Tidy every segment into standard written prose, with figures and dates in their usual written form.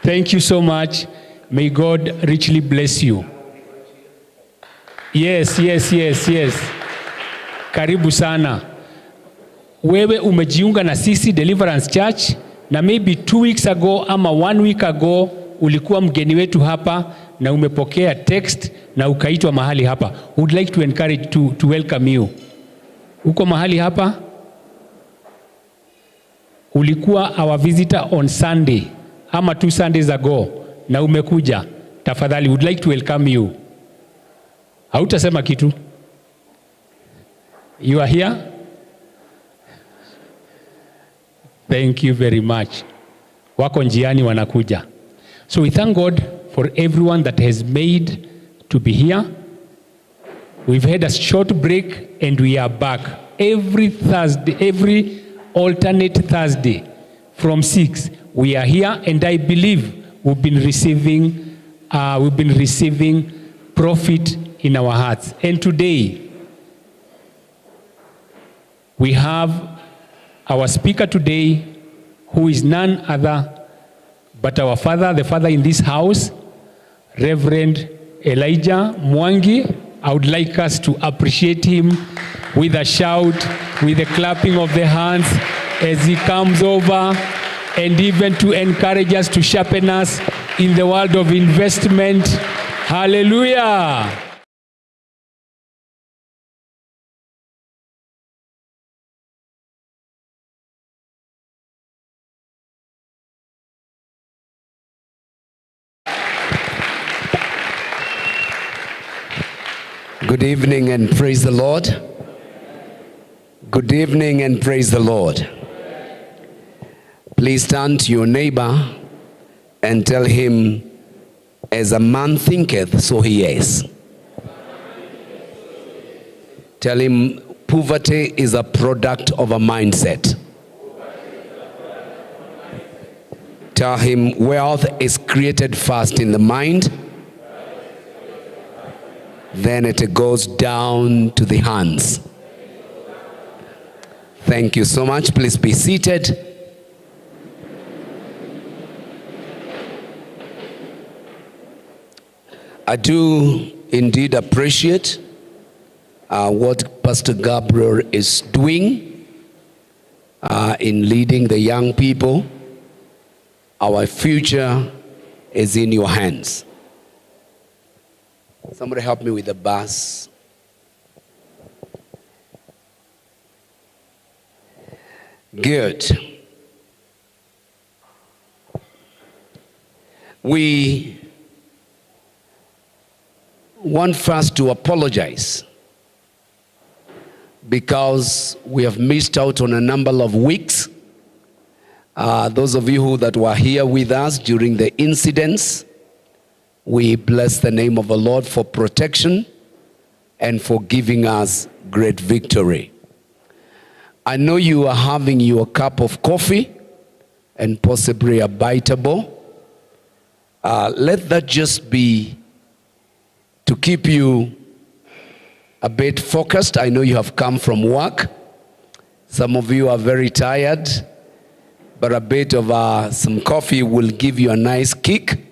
Thank you so much. May God richly bless you. Yes. Karibu sana. Wewe umejiunga na sisi Deliverance Church, na maybe 2 weeks ago ama 1 week ago ulikuwa mgeni wetu hapa na umepokea text na ukaitwa mahali hapa. Would like to encourage to welcome you. Uko mahali hapa? Ulikuwa our visitor on Sunday ama 2 Sundays ago na umekuja. Tafadhali, would like to welcome you. Hautasema kitu? You are here? Thank you very much. Wako njiani wanakuja. So we thank God for everyone that has made to be here. We've had a short break and we are back. Every Thursday, every alternate Thursday from 6, we are here, and I believe we've been receiving profit in our hearts. And today, we have our speaker today, who is none other but our father, the father in this house, Reverend Elijah Mwangi. I would like us to appreciate him with a shout, with a clapping of the hands as he comes over, and even to encourage us, to sharpen us in the world of investment. Hallelujah. Good evening and praise the Lord. Good evening and praise the Lord. Please turn to your neighbor and tell him, as a man thinketh, so he is. Tell him, poverty is a product of a mindset. Tell him, wealth is created first in the mind, then it goes down to the hands. Thank you so much. Please be seated. I do indeed appreciate what Pastor Gabriel is doing in leading the young people. Our future is in your hands. Somebody help me with the bus. Good. We want first to apologize because we have missed out on a number of weeks. Those of you that were here with us during the incidents, we bless the name of the Lord for protection and for giving us great victory. I know you are having your cup of coffee and possibly a biteable. Let that just be to keep you a bit focused. I know you have come from work. Some of you are very tired, but a bit of some coffee will give you a nice kick.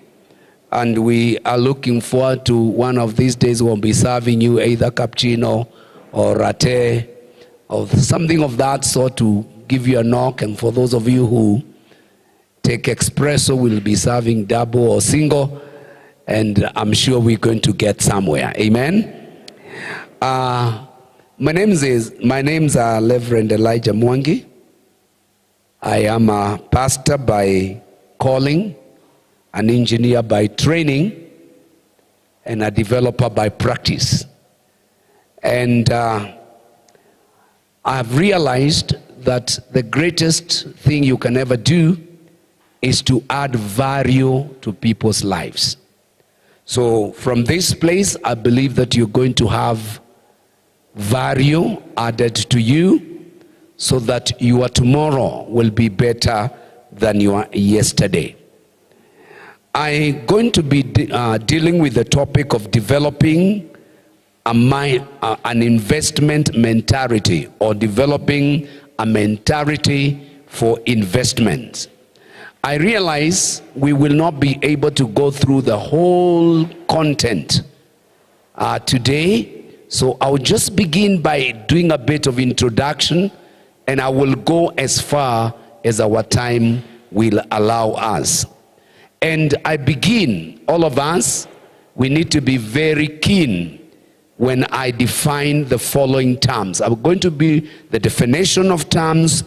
And we are looking forward to one of these days we'll be serving you either cappuccino or latte or something of that sort to give you a knock. And for those of you who take espresso, we'll be serving double or single. And I'm sure we're going to get somewhere. Amen. My name's Reverend Elijah Mwangi. I am a pastor by calling, an engineer by training, and a developer by practice. And I've realized that the greatest thing you can ever do is to add value to people's lives. So from this place, I believe that you're going to have value added to you so that your tomorrow will be better than your yesterday. I'm going to be dealing with the topic of developing an investment mentality, or developing a mentality for investment. I realize we will not be able to go through the whole content today. So I'll just begin by doing a bit of introduction, and I will go as far as our time will allow us. And I begin, all of us, we need to be very keen when I define the following terms. I'm going to be the definition of terms,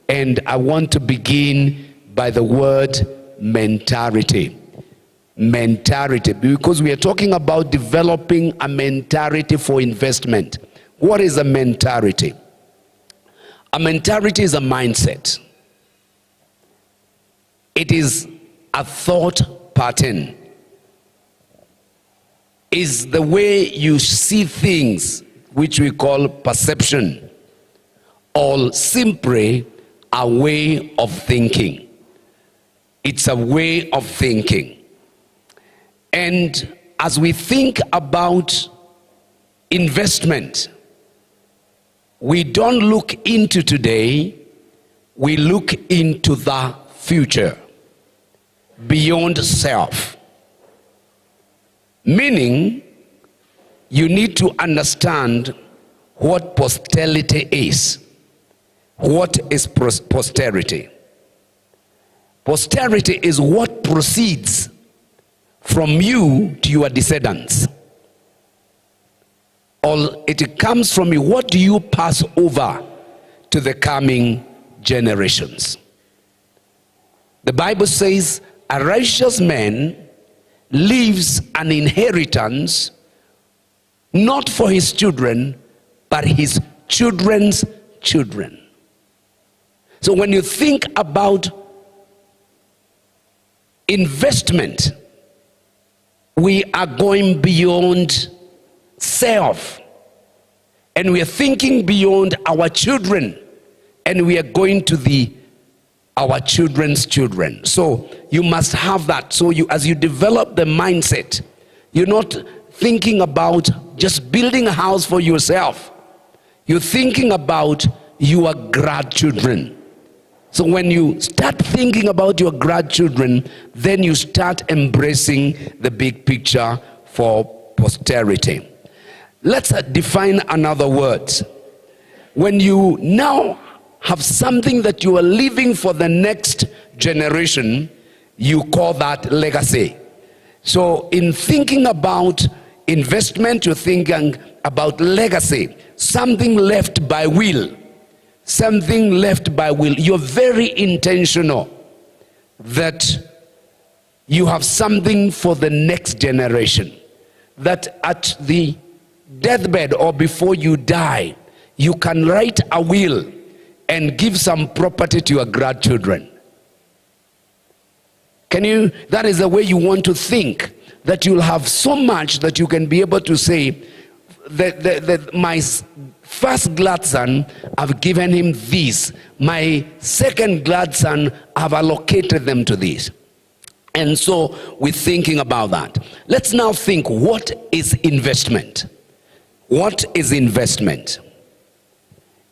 and I want to begin by the word mentality. Mentality, because we are talking about developing a mentality for investment. What is a mentality? A mentality is a mindset. It is a thought pattern. Is the way you see things, which we call perception, or simply a way of thinking. It's a way of thinking. And as we think about investment, we don't look into today, we look into the future, beyond self. Meaning, you need to understand what posterity is. What is posterity? Posterity is what proceeds from you to your descendants. Or it comes from you. What do you pass over to the coming generations? The Bible says a righteous man leaves an inheritance not for his children, but his children's children. So when you think about investment, we are going beyond self, and we are thinking beyond our children, and we are going to our children's children. So you must have that. So as you develop the mindset, you're not thinking about just building a house for yourself. You're thinking about your grandchildren. So when you start thinking about your grandchildren, then you start embracing the big picture for posterity. Let's define another word. When you now have something that you are leaving for the next generation, you call that legacy. So in thinking about investment, you're thinking about legacy, something left by will. Something left by will. You're very intentional that you have something for the next generation. That at the deathbed or before you die, you can write a will and give some property to your grandchildren. That is the way you want to think, that you'll have so much that you can be able to say that my first grandson, I've given him this. My second grandson, I've allocated them to this. And so we're thinking about that. Let's now think, what is investment? What is investment?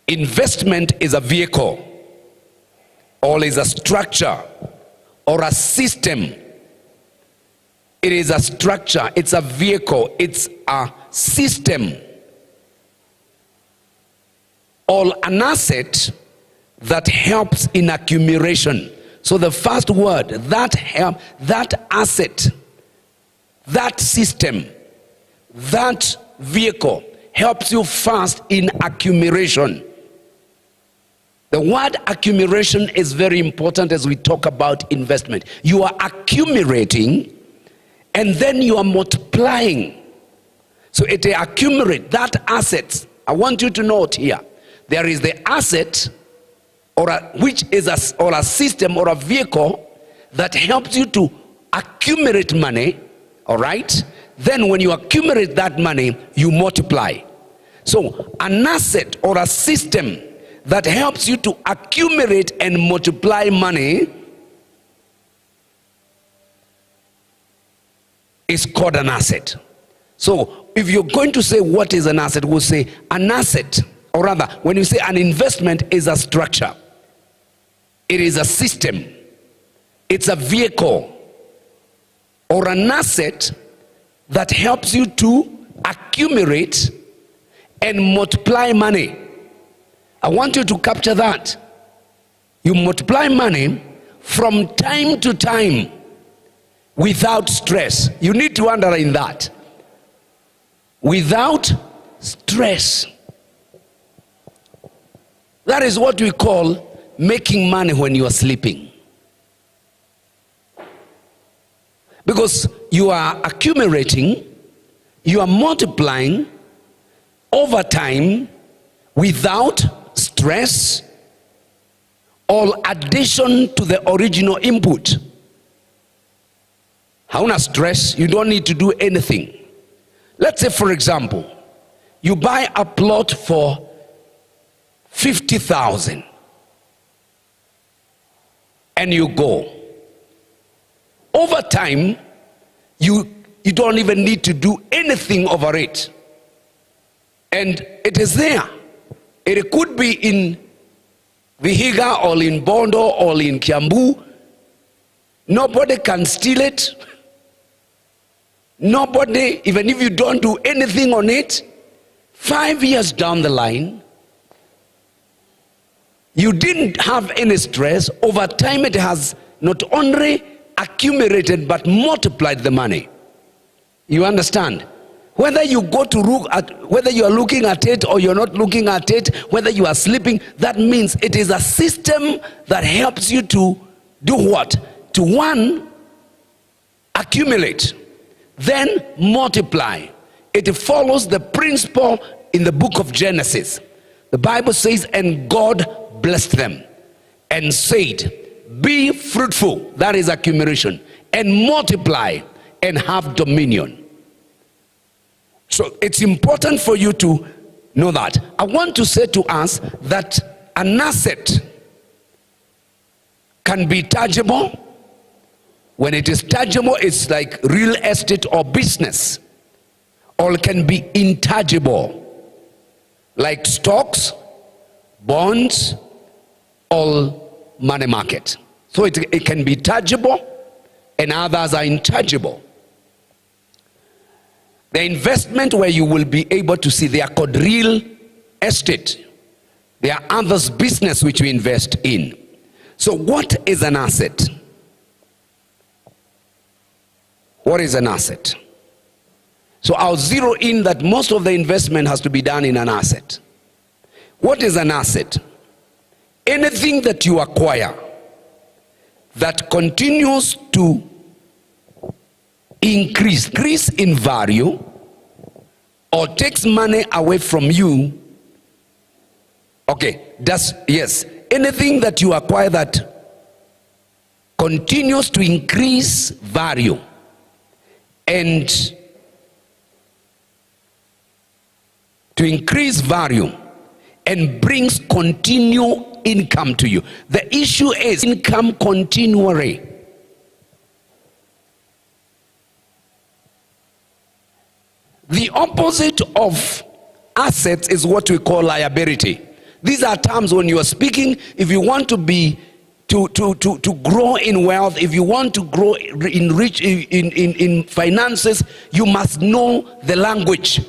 Investment is a vehicle, or is a structure, or a system. It is a structure, it's a vehicle, it's a system, or an asset that helps in accumulation. So the first word, that asset, that system, that vehicle helps you first in accumulation. The word accumulation is very important as we talk about investment. You are accumulating and then you are multiplying. So it accumulates that assets. I want you to note here, there is the asset which is a system or a vehicle that helps you to accumulate money, all right? Then when you accumulate that money, you multiply. So an asset or a system that helps you to accumulate and multiply money is called an asset. So if you're going to say what is an asset, we'll say an asset, or rather, when you say an investment is a structure, it is a system, It's a vehicle or an asset that helps you to accumulate and multiply money. I want you to capture that. You multiply money from time to time without stress. You need to underline that. Without stress. That is what we call making money when you are sleeping. Because you are accumulating, you are multiplying over time without stress or addition to the original input. Hauna stress, you don't need to do anything. Let's say, for example, you buy a plot for 50,000 and you go. Over time, you don't even need to do anything over it. And it is there. It could be in Vihiga or in Bondo or in Kiambu. Nobody can steal it. Nobody, even if you don't do anything on it, 5 years down the line, you didn't have any stress. Over time, it has not only accumulated but multiplied the money. You understand? Whether you go to look at, whether you are looking at it or you're not looking at it, whether you are sleeping, that means it is a system that helps you to do what? To one, accumulate, then multiply. It follows the principle in the book of Genesis. The Bible says, and God blessed them and said, be fruitful, that is accumulation, and multiply and have dominion. So it's important for you to know that. I want to say to us that an asset can be tangible. When it is tangible, it's like real estate or business. Or it can be intangible, like stocks, bonds, or money market. So it can be tangible and others are intangible. The investment where you will be able to see, they are called real estate. There are others business which we invest in. So what is an asset? What is an asset? So I'll zero in that most of the investment has to be done in an asset. What is an asset? Anything that you acquire that continues to increase in value or takes money away from you. Okay, yes, anything that you acquire that continues to increase value and to increase value and brings continual income to you. The issue is income continually. The opposite of assets is what we call liability. These are terms when you are speaking, if you want to be to grow in wealth, if you want to grow in finances, you must know the language.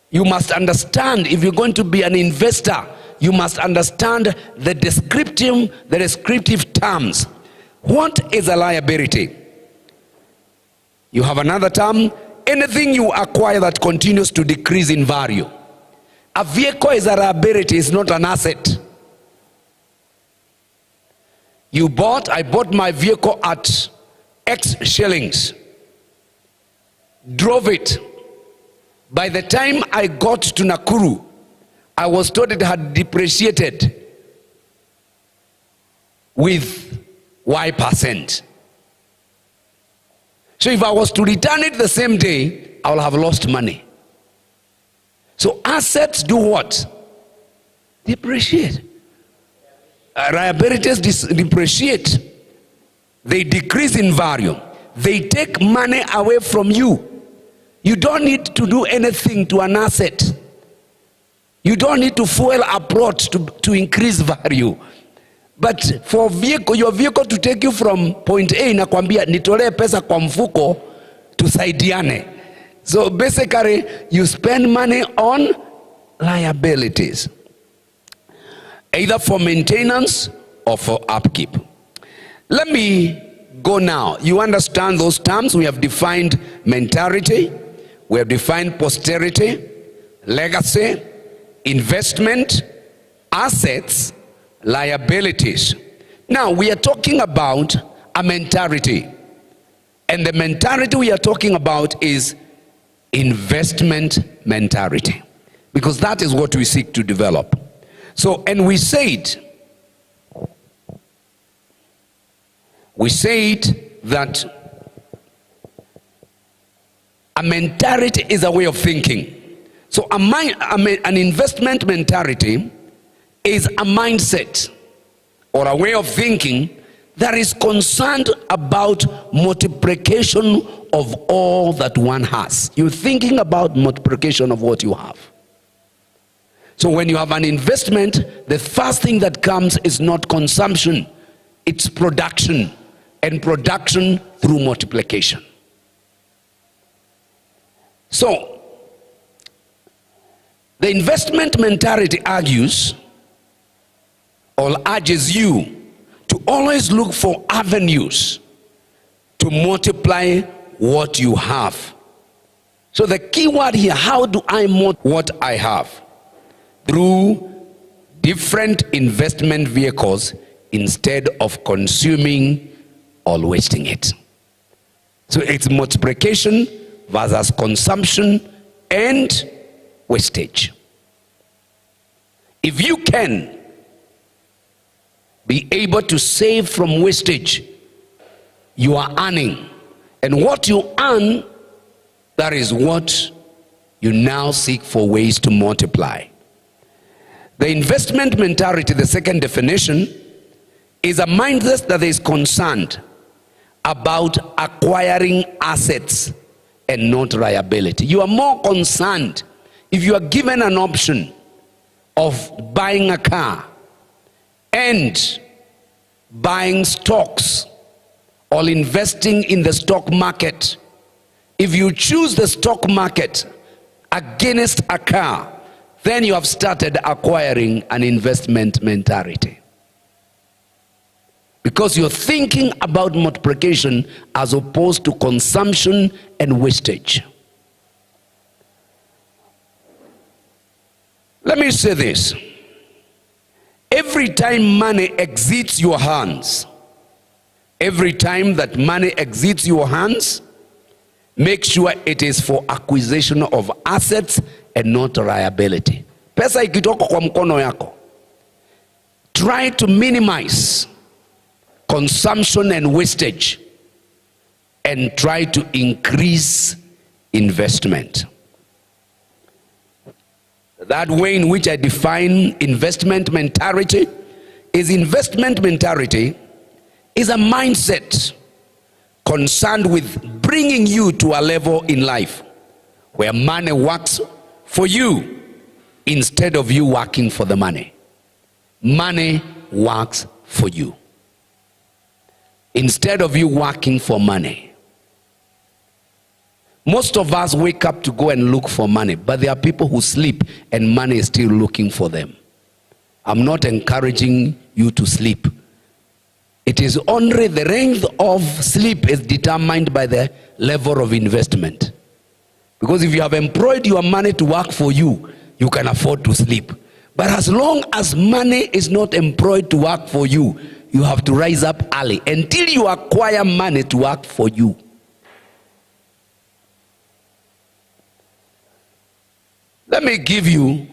You must understand, if you're going to be an investor, you must understand the descriptive terms. What is a liability? You have another term, anything you acquire that continues to decrease in value. A vehicle is a liability, it's not an asset. I bought my vehicle at X shillings, drove it. By the time I got to Nakuru, I was told it had depreciated with Y%. So if I was to return it the same day, I will have lost money. So assets do what? Depreciate. Liabilities depreciate. They decrease in value. They take money away from you. You don't need to do anything to an asset. You don't need to fuel a plot to increase value. But for your vehicle to take you from point A, inakwambia nitolee pesa kwa mfuko tusaidiane. So basically you spend money on liabilities, either for maintenance or for upkeep. Let me go now. You understand those terms? We have defined mentality, we have defined posterity, legacy, investment, assets, liabilities. Now we are talking about a mentality, and the mentality we are talking about is investment mentality, because that is what we seek to develop. So, and we said that a mentality is a way of thinking. So an investment mentality is a mindset or a way of thinking that is concerned about multiplication of all that one has. You're thinking about multiplication of what you have. So when you have an investment, the first thing that comes is not consumption, it's production, and production through multiplication. So the investment mentality argues or urges you to always look for avenues to multiply what you have. So the key word here, how do I multiply what I have? Through different investment vehicles instead of consuming or wasting it. So it's multiplication versus consumption and wastage. If you can be able to save from wastage, you are earning. And what you earn, that is what you now seek for ways to multiply. The investment mentality, the second definition, is a mindset that is concerned about acquiring assets and not liability. You are more concerned, if you are given an option of buying a car and buying stocks or investing in the stock market, if you choose the stock market against a car, then you have started acquiring an investment mentality. Because you're thinking about multiplication as opposed to consumption and wastage. Let me say this. Every time money exits your hands, every time that money exits your hands, make sure it is for acquisition of assets and not liability. Pesa ikitoka kwa mkono yako, try to minimize consumption and wastage and try to increase investment. That way in which I define investment mentality is a mindset concerned with bringing you to a level in life where money works for you instead of you working for the money. Money works for you instead of you working for money. Most of us wake up to go and look for money, but there are people who sleep and money is still looking for them. I'm not encouraging you to sleep. It is only the length of sleep is determined by the level of investment. Because if you have employed your money to work for you, you can afford to sleep. But as long as money is not employed to work for you, you have to rise up early until you acquire money to work for you. Let me give you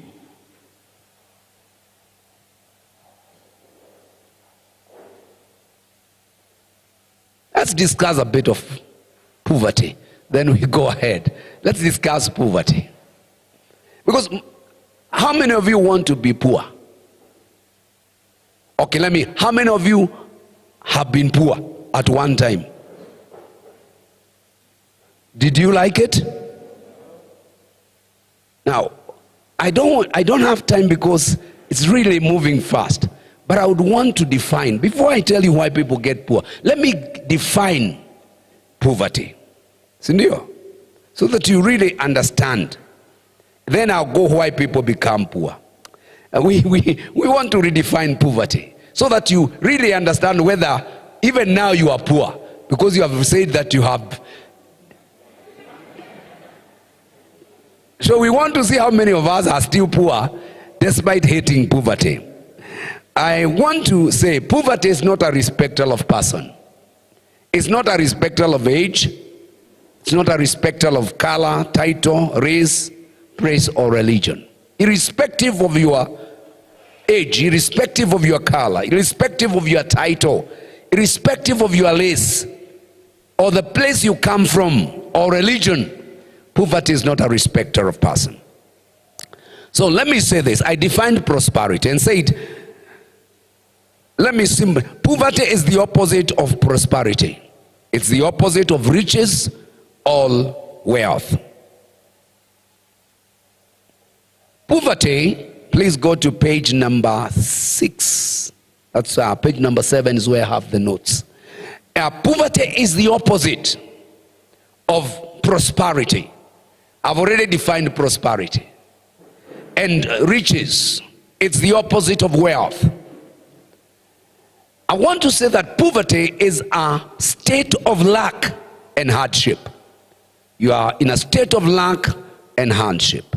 let's discuss a bit of poverty. Then we go ahead. Let's discuss poverty. Because how many of you want to be poor? Okay, how many of you have been poor at one time? Did you like it? Now, I don't have time because it's really moving fast. But I would want to define, before I tell you why people get poor, let me define poverty. Sindio? So that you really understand. Then I'll go why people become poor. We want to redefine poverty so that you really understand whether even now you are poor, because you have said that you have. So we want to see how many of us are still poor despite hating poverty. I want to say poverty is not a respecter of person. It's not a respecter of age. It's not a respecter of color, title, race, race, or religion. Irrespective of your age, irrespective of your color, irrespective of your title, irrespective of your race, or the place you come from, or religion, poverty is not a respecter of person. So let me say this. I defined prosperity and said, poverty is the opposite of prosperity. It's the opposite of riches or wealth. Poverty, please go to page number 6. That's page number 7 is where I have the notes. Poverty is the opposite of prosperity. I've already defined prosperity. And riches, it's the opposite of wealth. I want to say that poverty is a state of lack and hardship. You are in a state of lack and hardship.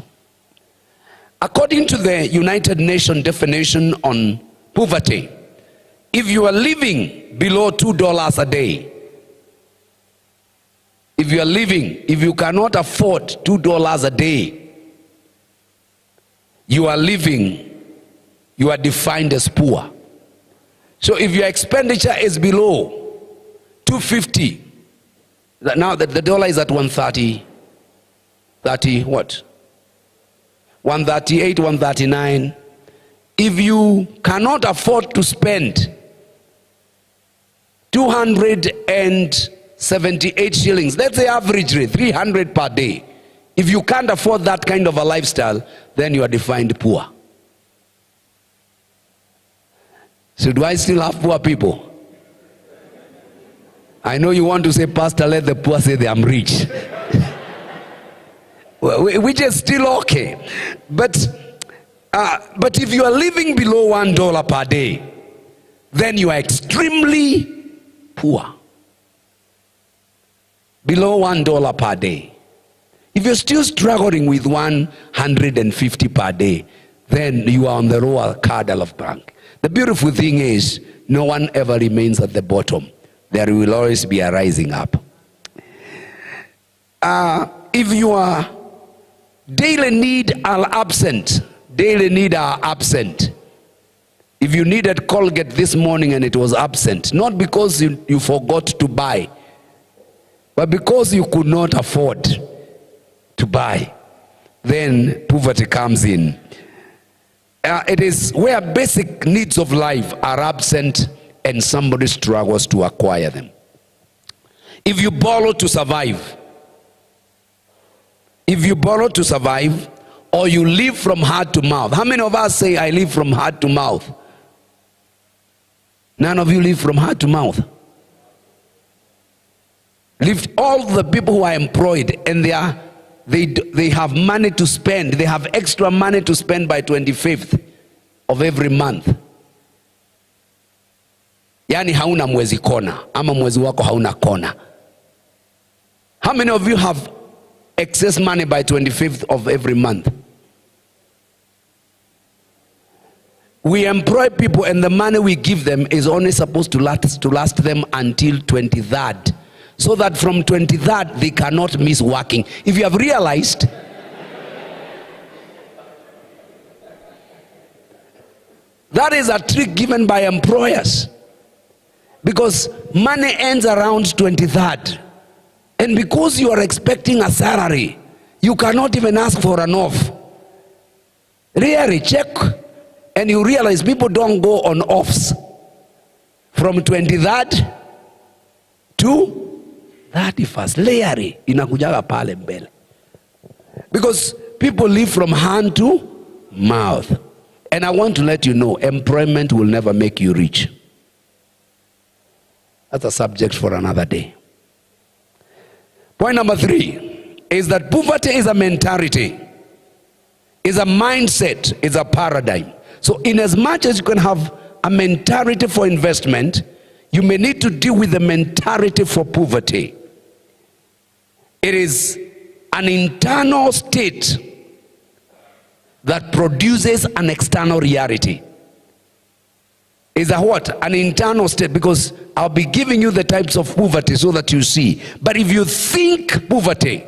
According to the United Nations definition on poverty, if you are living below $2 a day, if you cannot afford $2 a day, you are defined as poor. So if your expenditure is below $2.50, now that the dollar is at 130, what? 138, 139. If you cannot afford to spend 278 shillings, let's say average rate, 300 per day. If you can't afford that kind of a lifestyle, then you are defined poor. So do I still have poor people? I know you want to say, Pastor, let the poor say I'm rich. Which is still okay. But if you are living below $1 per day, then you are extremely poor. Below $1 per day. If you're still struggling with 150 per day, then you are on the lower cardinal of bank. The beautiful thing is, no one ever remains at the bottom. There will always be a rising up. If your daily needs are absent, if you needed Colgate this morning and it was absent, not because you forgot to buy, but because you could not afford to buy, then poverty comes in. It is where basic needs of life are absent and somebody struggles to acquire them. If you borrow to survive, or you live from heart to mouth. How many of us say, I live from heart to mouth? None of you live from heart to mouth. All the people who are employed and they have money to spend. They have extra money to spend by 25th of every month. Yani hauna mwezi kona, ama mwezi wako hauna kona. How many of you have excess money by 25th of every month? We employ people and the money we give them is only supposed to last them until 23rd. So that from 23rd they cannot miss working. If you have realized, that is a trick given by employers. Because money ends around 23rd. And because you are expecting a salary, you cannot even ask for an off. Really, check. And you realize people don't go on offs from 23rd to 31st. Layari inakujaga pale mbele. Because people live from hand to mouth. And I want to let you know, employment will never make you rich. That's a subject for another day. Point number 3 is that poverty is a mentality, is a mindset, is a paradigm. So in as much as you can have a mentality for investment, you may need to deal with the mentality for poverty. It is an internal state that produces an external reality. Is a what? An internal state, because I'll be giving you the types of poverty so that you see. But if you think poverty,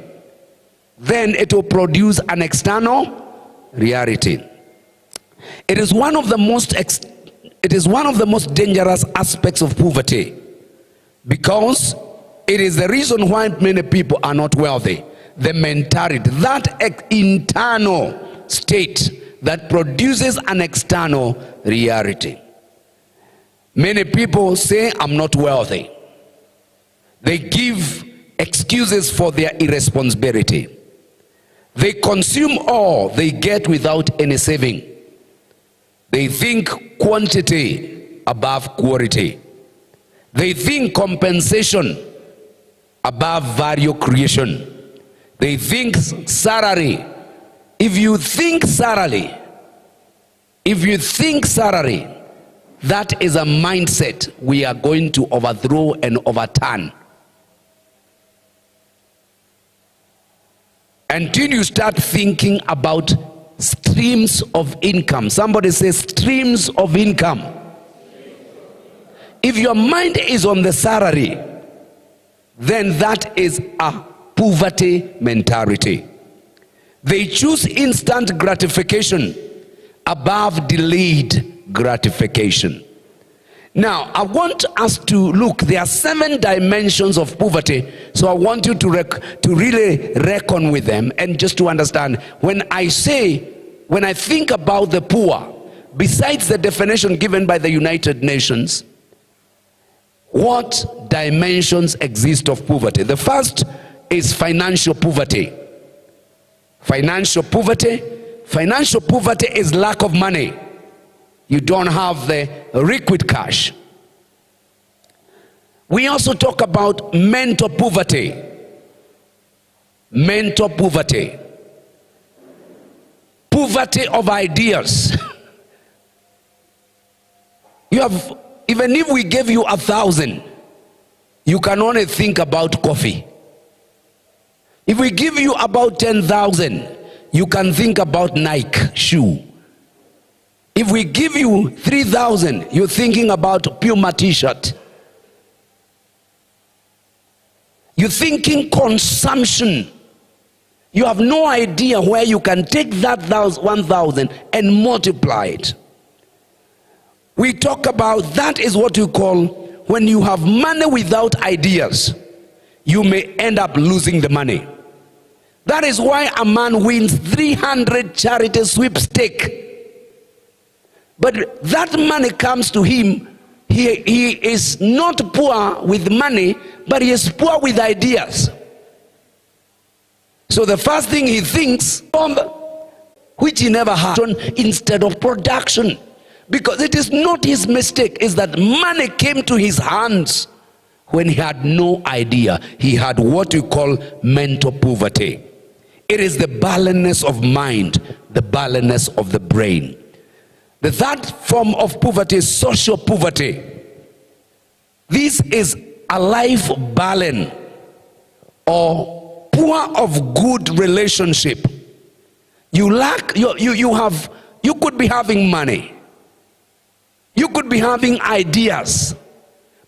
then it will produce an external reality. It is one of the most dangerous aspects of poverty, because it is the reason why many people are not wealthy. The mentality, that internal state that produces an external reality. Many people say, I'm not wealthy. They give excuses for their irresponsibility. They consume all they get without any saving. They think quantity above quality. They think compensation above value creation. They think salary. If you think salary, that is a mindset we are going to overthrow and overturn. Until you start thinking about streams of income. Somebody says streams of income. If your mind is on the salary, then that is a poverty mentality. They choose instant gratification above delayed gratification. Now, I want us to look. There are 7 dimensions of poverty, so I want you to really reckon with them, and just to understand, when I think about the poor, besides the definition given by the United Nations, what dimensions exist of poverty? The first is financial poverty. Financial poverty is lack of money. You don't have the liquid cash. We also talk about mental poverty. Mental poverty. Poverty of ideas. Even if we gave you 1,000, you can only think about coffee. If we give you about 10,000, you can think about Nike shoe. If we give you 3,000, you're thinking about Puma t-shirt. You're thinking consumption. You have no idea where you can take that 1,000 and multiply it. We talk about, that is what you call, when you have money without ideas, you may end up losing the money. That is why a man wins 300 charity sweepstakes. But that money comes to him. He is not poor with money, but he is poor with ideas. So the first thing he thinks, which he never had, instead of production. Because it is not his mistake, is that money came to his hands when he had no idea. He had what we call mental poverty. It is the barrenness of mind, the barrenness of the brain. The third form of poverty is social poverty. This is a life barren or poor of good relationship. You could be having money. You could be having ideas,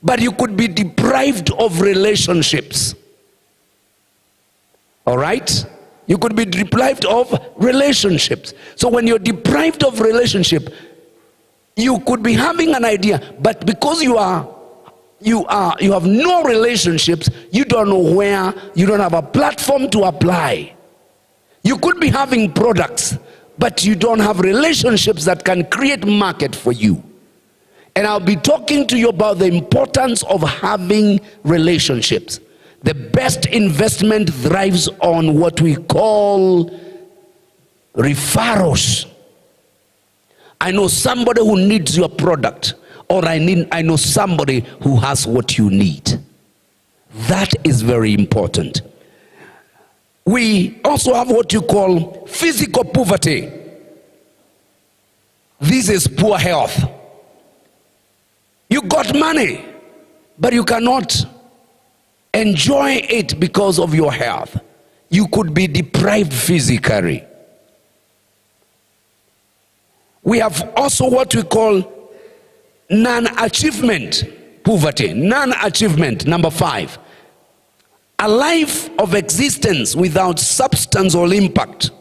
but you could be deprived of relationships. All right? You could be deprived of relationships. So when you're deprived of relationship, you could be having an idea, but because you have no relationships, you don't know where, you don't have a platform to apply. You could be having products, but you don't have relationships that can create market for you. And I'll be talking to you about the importance of having relationships. The best investment thrives on what we call referrals. I know somebody who needs your product, or I know somebody who has what you need. That is very important. We also have what you call physical poverty. This is poor health. You got money, but you cannot enjoy it because of your health. You could be deprived physically. We have also what we call non-achievement poverty. Non-achievement, number 5. A life of existence without substance or impact.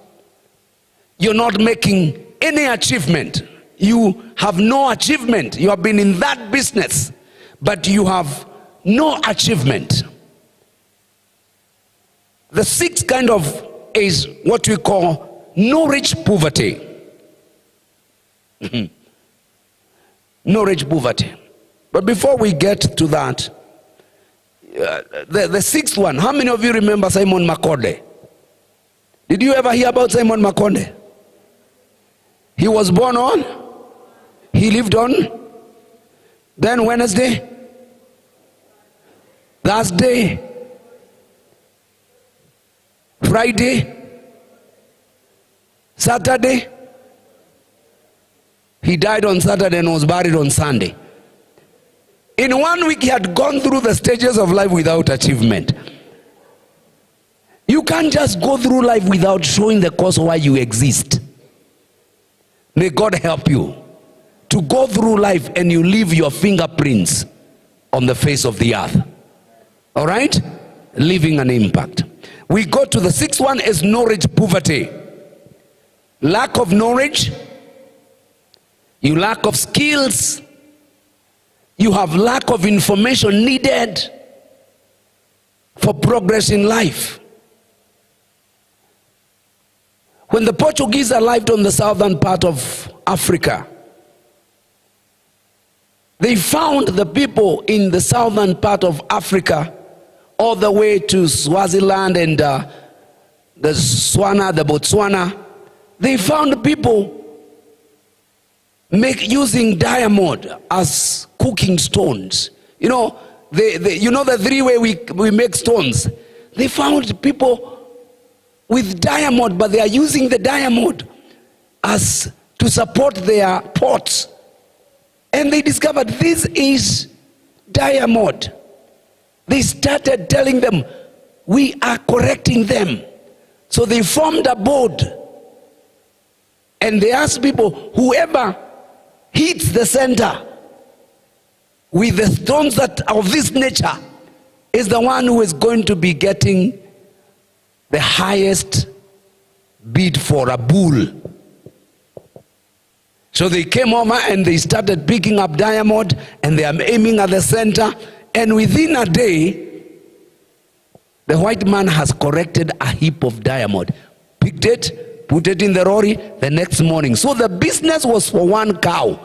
You're not making any achievement. You have no achievement. You have been in that business, but you have no achievement. The 6th kind of is what we call knowledge poverty. Knowledge poverty. But before we get to that, the 6th one, how many of you remember Simon Makonde? Did you ever hear about Simon Makonde? He was born on, he lived on, then Wednesday, Thursday, Friday, Saturday. He died on Saturday and was buried on Sunday. In 1 week, he had gone through the stages of life without achievement. You can't just go through life without showing the cause why you exist. May God help you to go through life and you leave your fingerprints on the face of the earth. All right? Leaving an impact. We go to the 6th one is knowledge poverty. Lack of knowledge. You lack of skills. You have lack of information needed for progress in life. When the Portuguese arrived on the southern part of Africa, they found the people in the southern part of Africa all the way to Swaziland and the Botswana. They found people using diamond as cooking stones. You know, you know the 3 way we make stones. They found people with diamond, but they are using the diamond as to support their pots. And they discovered this is diamond. They started telling them, we are correcting them. So they formed a board. And they asked people, whoever hits the center with the stones that are of this nature is the one who is going to be getting the highest bid for a bull. So they came over and they started picking up diamond and they are aiming at the center, and within a day the white man has corrected a heap of diamond, picked it, put it in the lorry the next morning. So the business was for one cow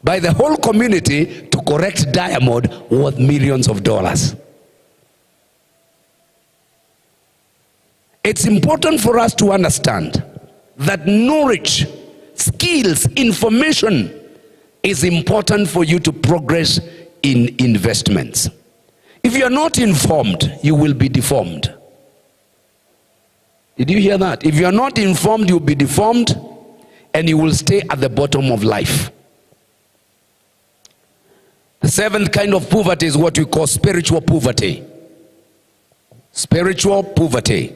by the whole community to correct diamond worth millions of dollars. It's important for us to understand that knowledge, skills, information is important for you to progress in investments. If you are not informed, you will be deformed. Did you hear that? If you are not informed, you will be deformed and you will stay at the bottom of life. The 7th kind of poverty is what we call spiritual poverty. Spiritual poverty.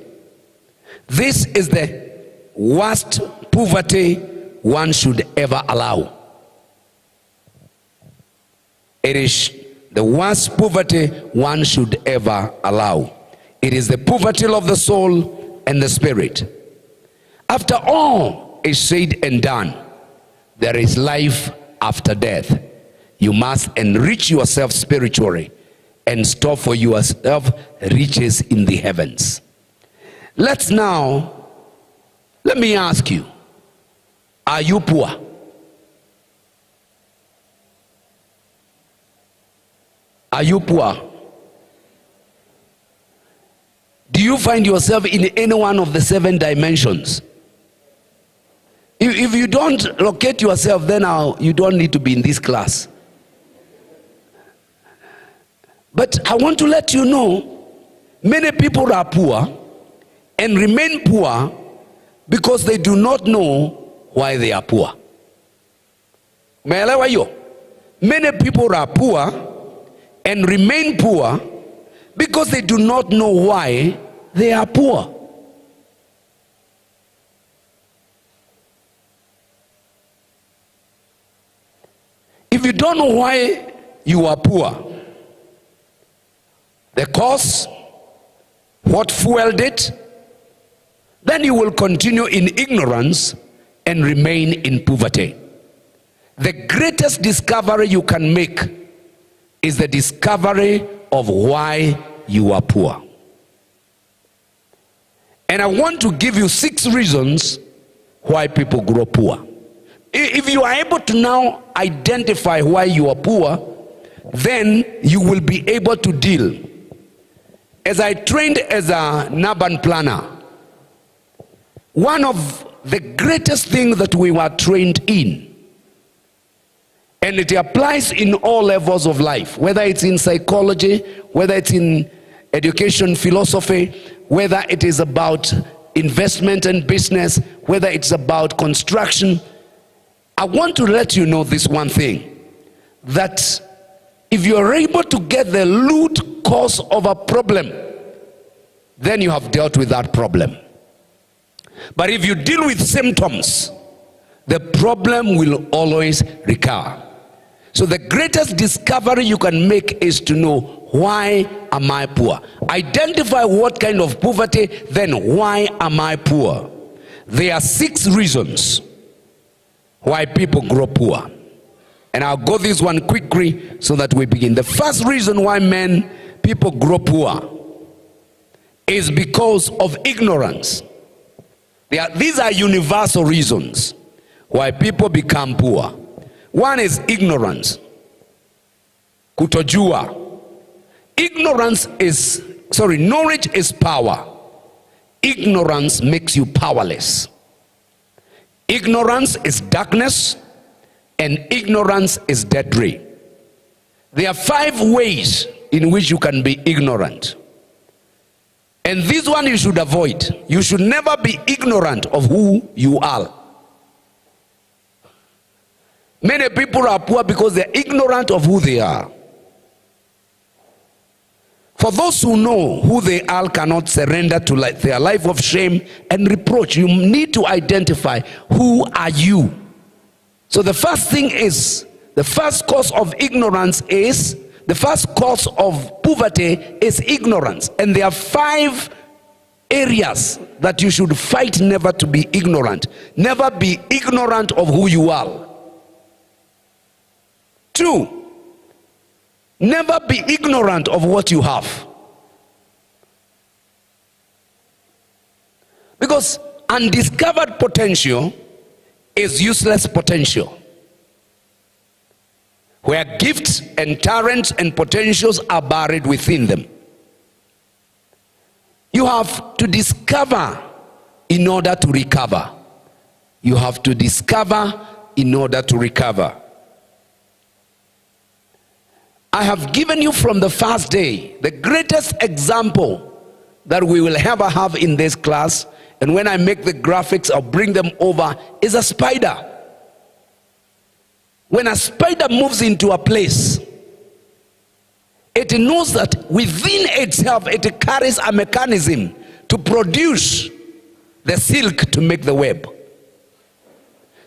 This is the worst poverty one should ever allow. It is the worst poverty one should ever allow. It is the poverty of the soul and the spirit. After all is said and done, there is life after death. You must enrich yourself spiritually and store for yourself riches in the heavens. Let me ask you, are you poor? Are you poor? Do you find yourself in any one of the 7 dimensions? If you don't locate yourself, then you don't need to be in this class. But I want to let you know, many people are poor and remain poor because they do not know why they are poor. Umeelewa hiyo? Many people are poor and remain poor because they do not know why they are poor. If you don't know why you are poor, the cause, what fueled it, then you will continue in ignorance and remain in poverty. The greatest discovery you can make is the discovery of why you are poor. And I want to give you 6 reasons why people grow poor. If you are able to now identify why you are poor, then you will be able to deal. As I trained as an urban planner, one of the greatest things that we were trained in, and it applies in all levels of life, whether it's in psychology, whether it's in education, philosophy, whether it is about investment and business, whether it's about construction. I want to let you know this one thing, that if you are able to get the root cause of a problem, then you have dealt with that problem. But if you deal with symptoms, the problem will always recur. So the greatest discovery you can make is to know, why am I poor? Identify what kind of poverty, then why am I poor? There are 6 reasons why people grow poor. And I'll go this one quickly so that we begin. The first reason why people grow poor is because of ignorance. These are universal reasons why people become poor. One is ignorance. Kutojua. Knowledge is power. Ignorance makes you powerless. Ignorance is darkness, and ignorance is deadly. There are 5 ways in which you can be ignorant. And this one you should avoid. You should never be ignorant of who you are. Many people are poor because they are ignorant of who they are. For those who know who they are cannot surrender to their life of shame and reproach. You need to identify, who are you? So the first thing is, the first cause of ignorance is, the first cause of poverty is ignorance. And there are 5 areas that you should fight never to be ignorant. Never be ignorant of who you are. 2, never be ignorant of what you have. Because undiscovered potential is useless potential. Where gifts and talents and potentials are buried within them. You have to discover in order to recover. You have to discover in order to recover. I have given you from the first day the greatest example that we will ever have in this class, and when I make the graphics, I'll bring them over, is a spider. When a spider moves into a place, it knows that within itself it carries a mechanism to produce the silk to make the web.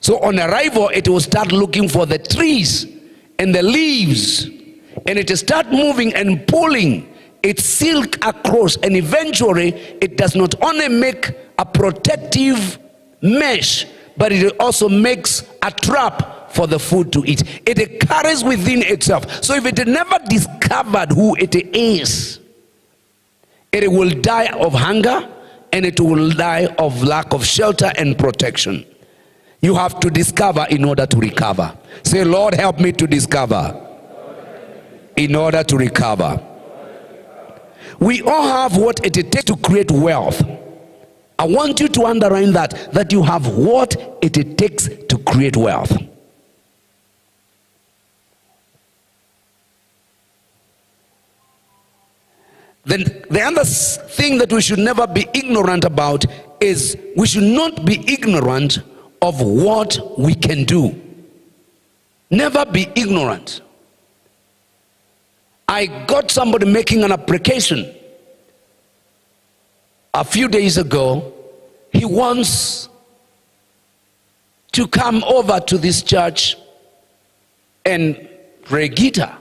So on arrival, it will start looking for the trees and the leaves, and it will start moving and pulling its silk across, and eventually it does not only make a protective mesh, but it also makes a trap for the food to eat. It carries within itself. So if it never discovered who it is, it will die of hunger, and it will die of lack of shelter and protection. You have to discover in order to recover. Say, Lord, help me to discover in order to recover. We all have what it takes to create wealth. I want you to underline that you have what it takes to create wealth. Then the other thing that we should never be ignorant about is we should not be ignorant of what we can do. Never be ignorant. I got somebody making an application a few days ago. He wants to come over to this church and play guitar,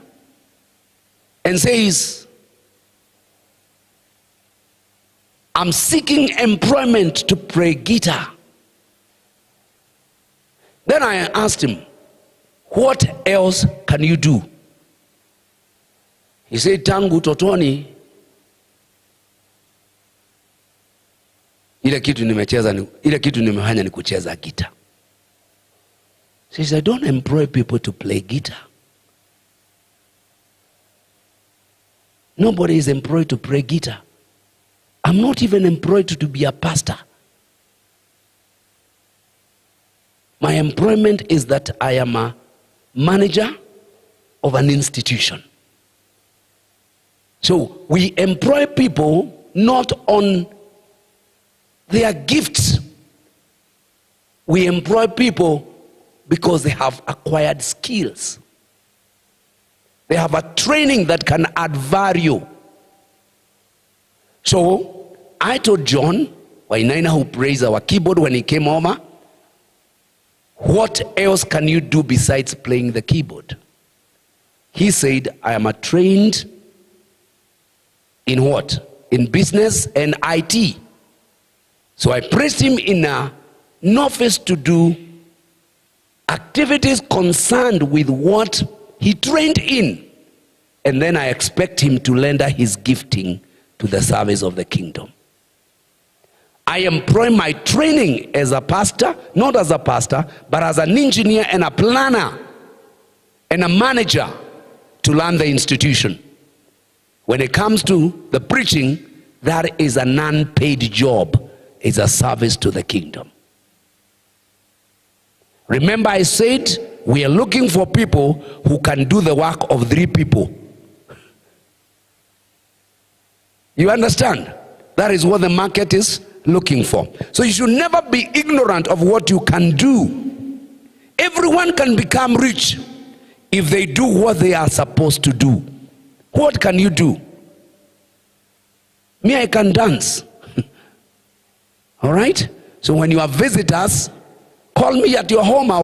and says, I'm seeking employment to play guitar. Then I asked him, what else can you do? He said, tangu totoni ile kitu nimefanya ni kucheza guitar. He says, I don't employ people to play guitar. Nobody is employed to play guitar. I'm not even employed to be a pastor. My employment is that I am a manager of an institution. So we employ people not on their gifts. We employ people because they have acquired skills. They have a training that can add value. So I told John Wainaina, who plays our keyboard, when he came over, what else can you do besides playing the keyboard? He said, I am a trained in what? In business and IT. So I placed him in an office to do activities concerned with what he trained in. And then I expect him to lend his gifting to the service of the kingdom. I employ my training as a pastor, not as a pastor, but as an engineer and a planner and a manager to run the institution. When it comes to the preaching, that is an unpaid job. It's a service to the kingdom. Remember, I said we are looking for people who can do the work of 3 people. You understand? That is what the market is looking for. So you should never be ignorant of what you can do. Everyone can become rich if they do what they are supposed to do. What can you do? Me, I can dance. All right? So when you have visitors, call me at your home.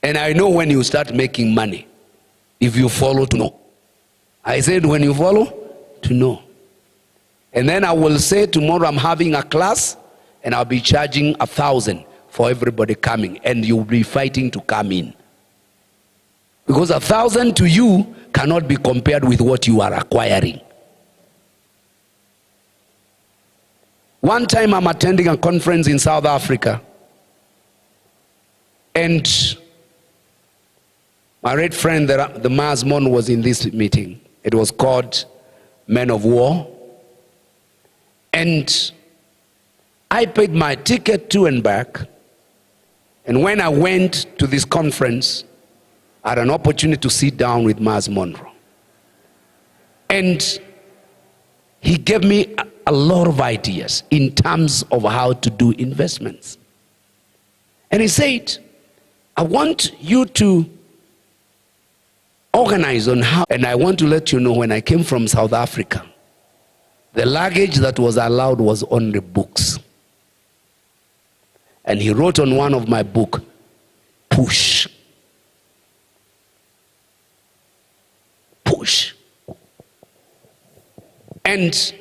And I know when you start making money. If you follow, to know. I said when you follow, to know. And then I will say tomorrow I'm having a class and I'll be charging 1,000 for everybody coming, and you'll be fighting to come in. Because 1,000 to you cannot be compared with what you are acquiring. One time I'm attending a conference in South Africa, and my great friend, the Masmon, was in this meeting. It was called Men of War. And I paid my ticket to and back. And when I went to this conference, I had an opportunity to sit down with Maz Monroe. And he gave me a lot of ideas in terms of how to do investments. And he said, I want you to organize on how, and I want to let you know, when I came from South Africa, the luggage that was allowed was only books. And he wrote on one of my books, push. Push. And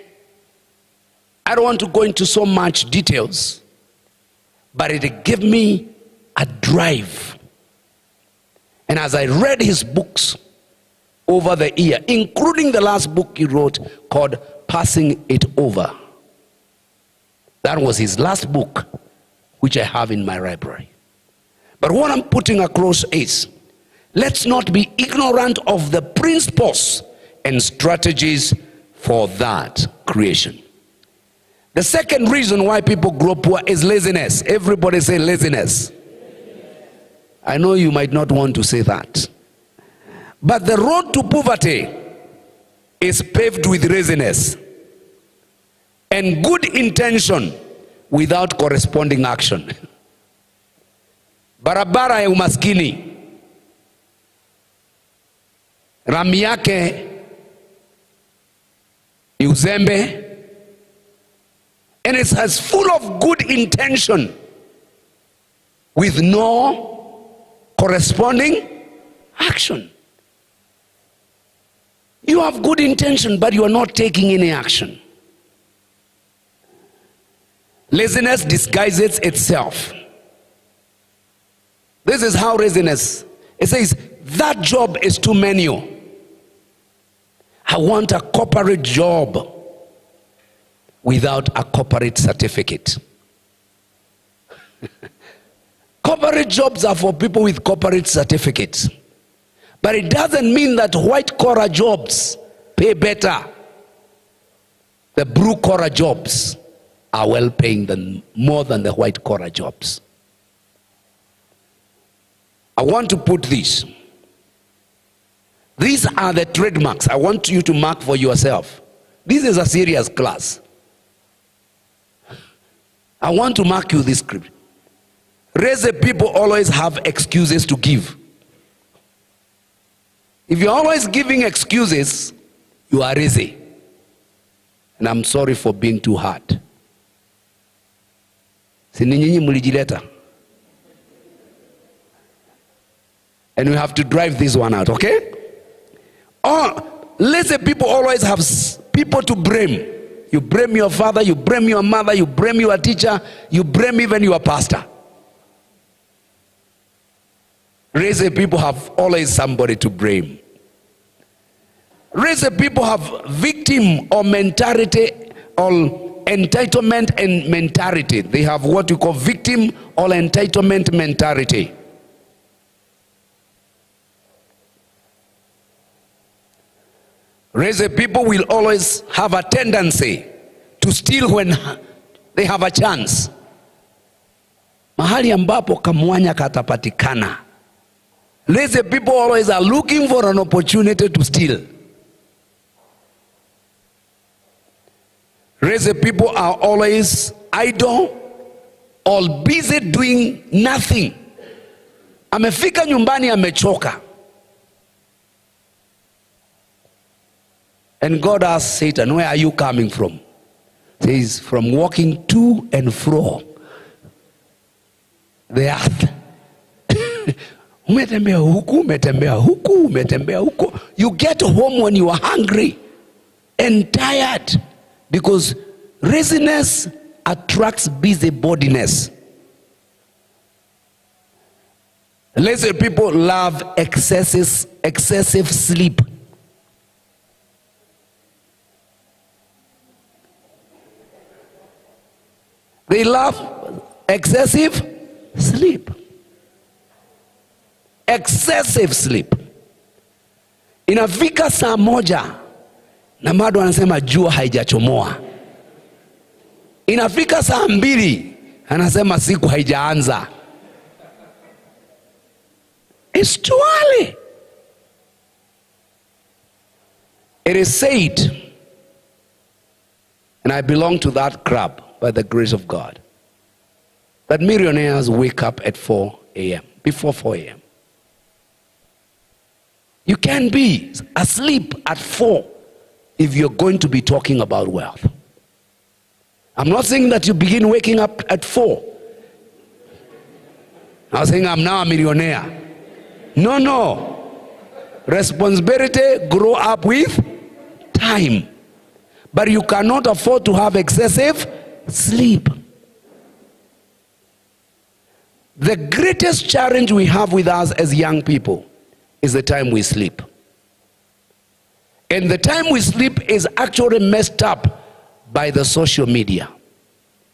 I don't want to go into so much details, but it gave me a drive. And as I read his books over the year, including the last book he wrote called Passing It Over. That was his last book, which I have in my library. But what I'm putting across is, let's not be ignorant of the principles and strategies for that creation. The second reason why people grow poor is laziness. Everybody say laziness. I know you might not want to say that. But the road to poverty is paved with laziness and good intention without corresponding action. Barabara ya umaskini, rami yake ni uzembe, and it has full of good intention with no corresponding action. You have good intention, but you are not taking any action. Laziness disguises itself. This is how laziness, it says, that job is too manual. I want a corporate job without a corporate certificate. Corporate jobs are for people with corporate certificates. But it doesn't mean that white collar jobs pay better. The blue collar jobs are well paying more than the white collar jobs. I want to put this. These are the trademarks I want you to mark for yourself. This is a serious class. I want to mark you this script. Lazy people always have excuses to give. If you're always giving excuses, you are lazy. And I'm sorry for being too hard. Sininyi mulijileta. And we have to drive this one out, okay? Lazy people always have people to blame. You blame your father, you blame your mother, you blame your teacher, you blame even your pastor. Lazy people have always somebody to blame. Lazy people have victim or mentality or entitlement and mentality. They have what we call victim or entitlement mentality. Lazy people will always have a tendency to steal when they have a chance. Mahali ambapo kamwanya katapatikana. Lazy people always are looking for an opportunity to steal. Lazy people are always idle or busy doing nothing. Amefika nyumbani amechoka. And God asks Satan, where are you coming from? He says, from walking to and fro the earth. Umetembea huku, umetembea huku, umetembea huku. You get home when you are hungry and tired, because laziness attracts busybodiness. Lazy people love excessive sleep. They love excessive sleep. Excessive sleep. Inafika saa moja na bado anasema jua haijachomoa. Inafika saa 2 anasema siku haijaanza. It's too early. It is said, and I belong to that club by the grace of God, that millionaires wake up at 4 a.m., before 4 a.m. You can be asleep at 4 if you're going to be talking about wealth. I'm not saying that you begin waking up at 4. I'm saying I'm now a millionaire. No. Responsibility grow up with time. But you cannot afford to have excessive sleep. The greatest challenge we have with us as young people is the time we sleep. And the time we sleep is actually messed up by the social media.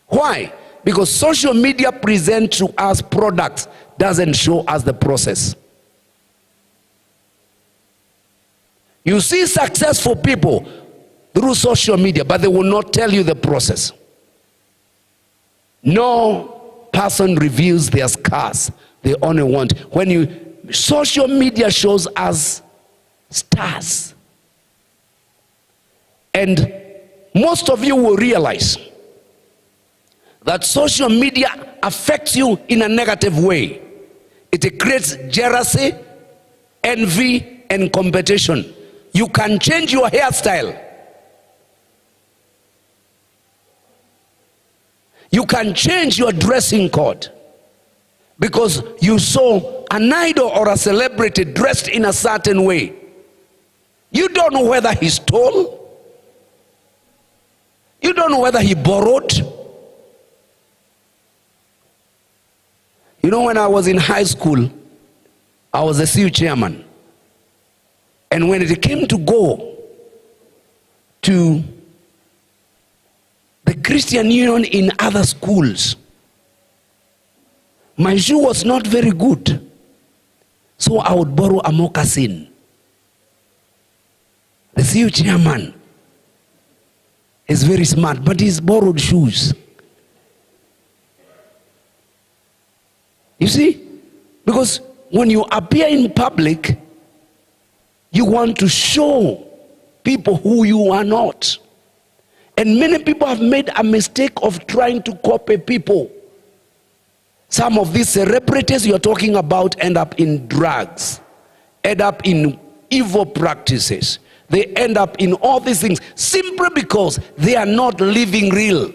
Why? Because social media presents to us products, doesn't show us the process. You see successful people through social media, but they will not tell you the process. No person reveals their scars. They only want. Social media shows us stars. And most of you will realize that social media affects you in a negative way. It creates jealousy, envy, and competition. You can change your hairstyle. You can change your dressing code because you saw an idol or a celebrity dressed in a certain way. You don't know whether he stole. You don't know whether he borrowed. You know, when I was in high school, I was a CU chairman. And when it came to go to the Christian Union in other schools, my shoe was not very good. So I would borrow a moccasin. The CU chairman is very smart, but he's borrowed shoes. You see? Because when you appear in public, you want to show people who you are not. And many people have made a mistake of trying to copy people. Some of these celebrities you're talking about end up in drugs, end up in evil practices. They end up in all these things simply because they are not living real.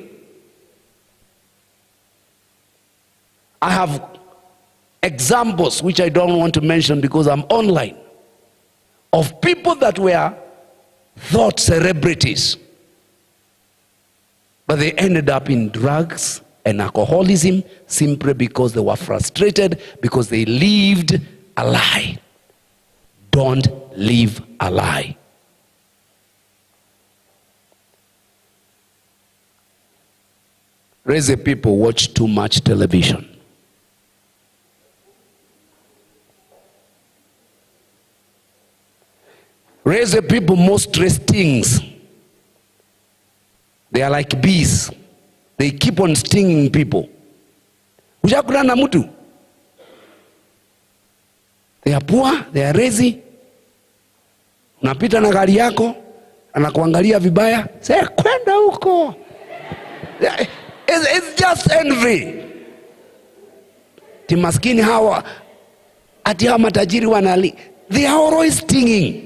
I have examples which I don't want to mention because I'm online, of people that were thought celebrities, but they ended up in drugs and alcoholism simply because they were frustrated, because they lived a lie. Don't live a lie. Raise people watch too much television. Raise people most stress things. They are like bees. They keep on stinging people. Ushakutana na mtu? They are poor, they are lazy. Unapita na gari yako, anakuangalia vibaya, say kwenda huko. It's just envy. Timaskini hawa, ati hawa matajiri wanali. They are always stinging.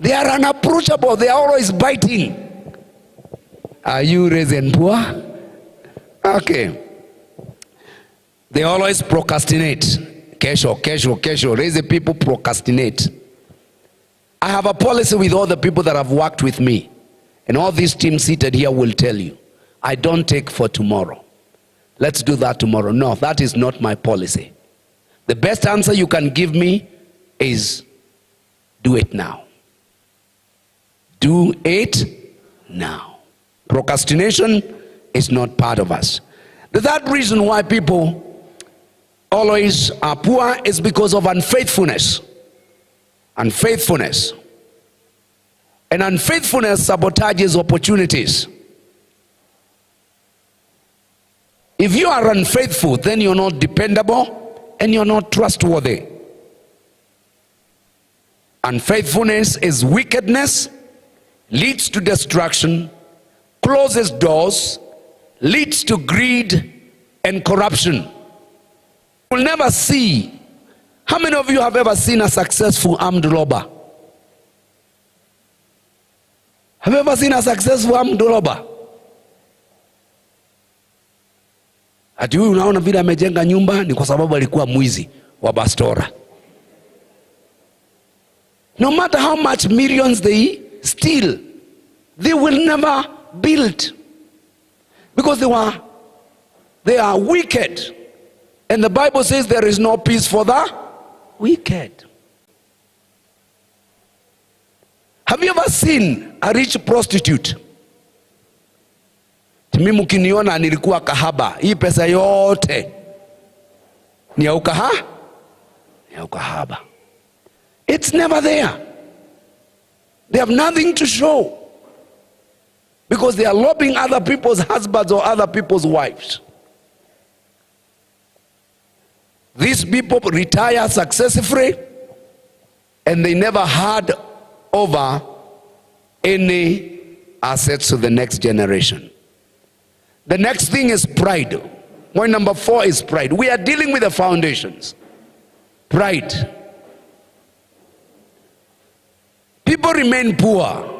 They are unapproachable. They are always biting. Are you raising poor? Okay. They always procrastinate. Kesho. Raise people procrastinate. I have a policy with all the people that have worked with me. And all these teams seated here will tell you, I don't take for tomorrow. Let's do that tomorrow. No, that is not my policy. The best answer you can give me is do it now. Do it now. Procrastination is not part of us. The third reason why people always are poor is because of unfaithfulness. Unfaithfulness. And unfaithfulness sabotages opportunities. If you are unfaithful, then you're not dependable and you're not trustworthy. Unfaithfulness is wickedness, leads to destruction, closes doors, leads to greed and corruption. You'll never see. How many of you have ever seen a successful armed robber? Have you ever seen a successful armed robber? Ati huyu unaona vile amejenga nyumba ni kwa sababu alikuwa mwizi wa bastora. No matter how much millions they steal, they will never build. Because they are wicked. And the Bible says there is no peace for the wicked. Have you ever seen a rich prostitute? Mimi mkiniona nilikuwa kahaba. Hii pesa yote ni ya ukahaba. It's never there. They have nothing to show. because they are lobbying other people's husbands or other people's wives. These people retire successfully and they never had over any assets to the next generation. The next thing is pride. Point number 4 is pride. We are dealing with the foundations. Pride. People remain poor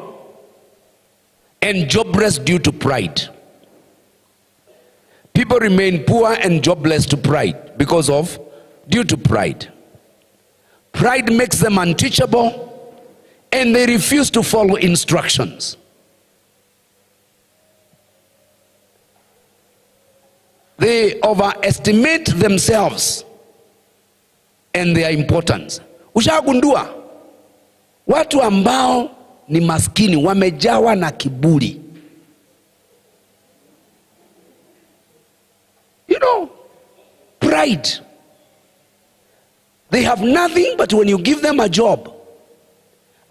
and jobless due to pride. People remain poor and jobless due to pride. Pride makes them unteachable and they refuse to follow instructions. They overestimate themselves and their importance. Ushagundua watu ambao ni maskini wamejawa na kiburi. You know, pride. They have nothing, but when you give them a job.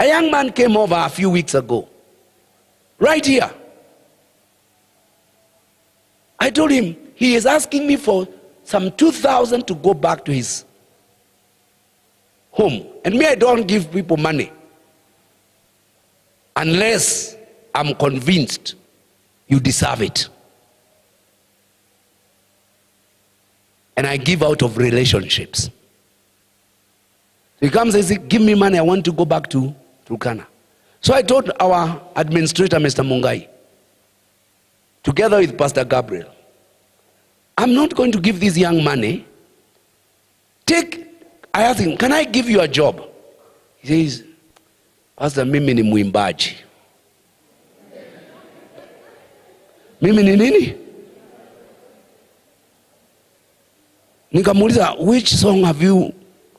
A young man came over a few weeks ago, right here. I told him, he is asking me for some 2,000 to go back to his home. And me, I don't give people money unless I'm convinced you deserve it. And I give out of relationships. He comes and says, give me money, I want to go back to Turkana. So I told our administrator, Mr. Mwangi, together with Pastor Gabriel, I'm not going to give this young money. I asked him, can I give you a job? He says, Pastor, mimi ni muimbaji. Mimi ni nini? Nikamuuliza, which song have you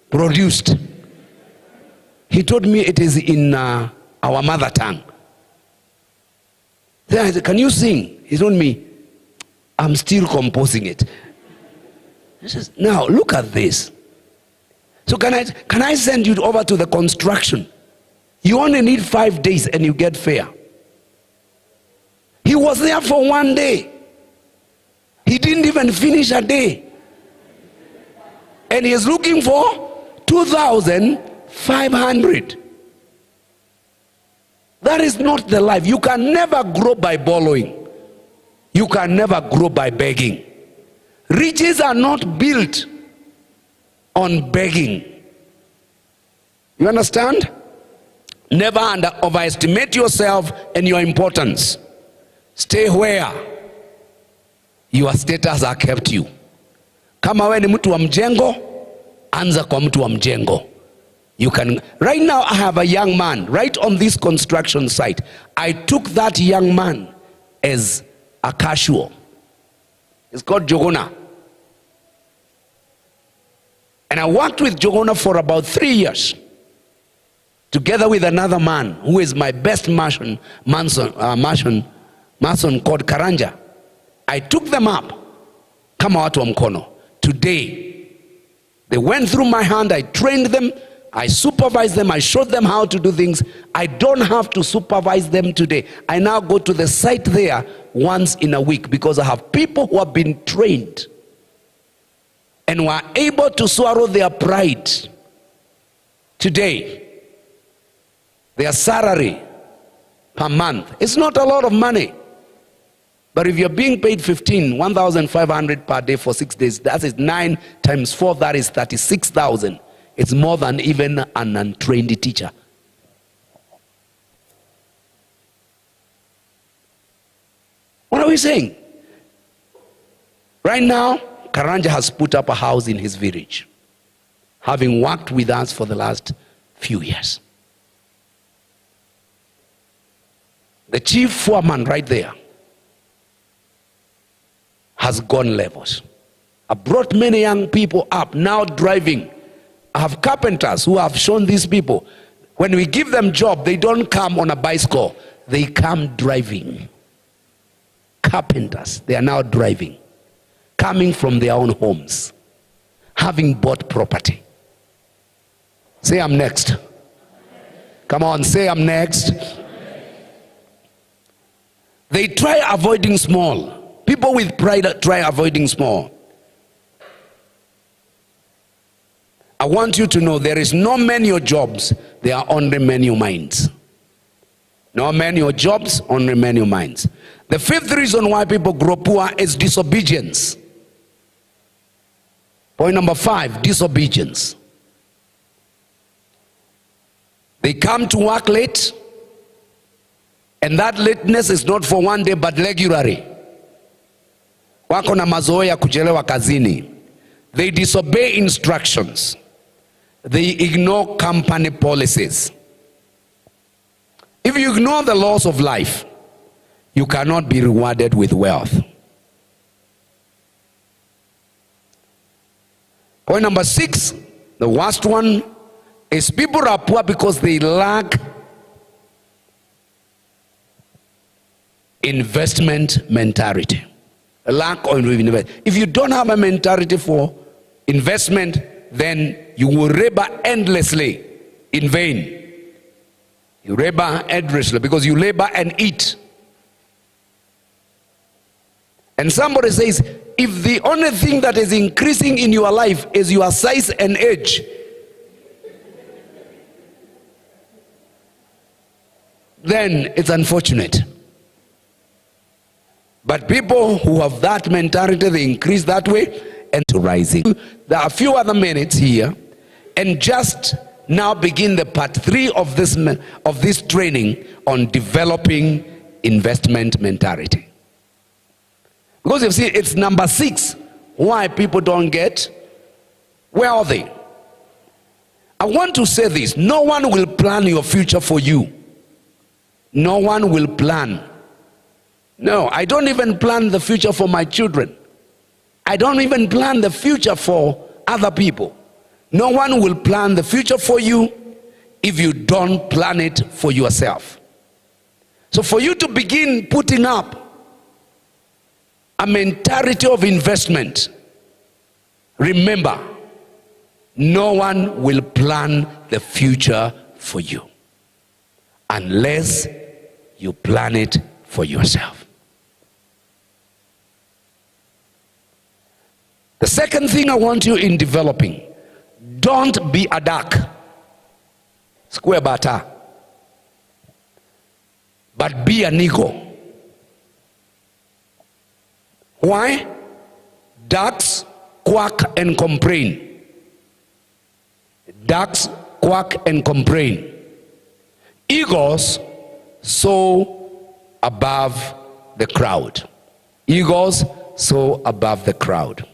produced? He told me it is in our mother tongue. Then I said, can you sing? He told me, I'm still composing it. He says, now look at this. So can I send you over to the construction? You only need 5 days and you get fare. He was there for 1 day. He didn't even finish a day. And he is looking for 2,500. That is not the life. You can never grow by borrowing. You can never grow by begging. Riches are not built on begging. You understand? Never overestimate yourself and your importance. Stay where your status has kept you. Kama we ni mtu wa mjengo, anza kwa mtu wa mjengo. You can. Right now I have a young man right on this construction site. I took that young man as a casual. It's called Jogona. And I worked with Jogona for about 3 years. Together with another man who is my best mason called Karanja. I took them up. Kama watu wa mkono. Today, they went through my hand. I trained them. I supervised them. I showed them how to do things. I don't have to supervise them today. I now go to the site there once in a week because I have people who have been trained and were able to swallow their pride. Today, their salary per month, it's not a lot of money. But if you're being paid 1,500 per day for 6 days, that is 9 times 4, that is 36,000. It's more than even an untrained teacher. What are we saying? Right now, Karanja has put up a house in his village, having worked with us for the last few years. The chief foreman right there has gone levels. I brought many young people up, now driving. I have carpenters who have shown these people, when we give them job, they don't come on a bicycle, they come driving. Carpenters, they are now driving, coming from their own homes, having bought property. Say, I'm next. Come on, say, I'm next. They try avoiding small. People with pride try avoiding small. I want you to know there is no menu jobs, there are only menu minds. No menu jobs, only menu minds. The fifth reason why people grow poor is disobedience. Point number 5, disobedience. They come to work late, and that lateness is not for one day but regularly. Wako na mazoea kuchelewa kazini. They disobey instructions. They ignore company policies. If you ignore the laws of life, you cannot be rewarded with wealth. Point number 6, the worst one, is people are poor because they lack investment mentality. A lack of investment. If you don't have a mentality for investment, then you will labor endlessly in vain. You labor endlessly because you labor and eat. And somebody says, if the only thing that is increasing in your life is your size and age, then it's unfortunate. But people who have that mentality, they increase that way and to rising. There are a few other minutes here, and just now begin the part 3 of this training on developing investment mentality. Because you see, it's number 6 why people don't get wealthy. I want to say this: no one will plan your future for you. No one will plan. No, I don't even plan the future for my children. I don't even plan the future for other people. No one will plan the future for you if you don't plan it for yourself. So for you to begin putting up a mentality of investment, remember, no one will plan the future for you unless you plan it for yourself. The second thing I want you in developing, don't be a duck, square bata, but be an eagle. Why? Ducks quack and complain. Ducks quack and complain. Eagles soar above the crowd. Eagles soar above the crowd.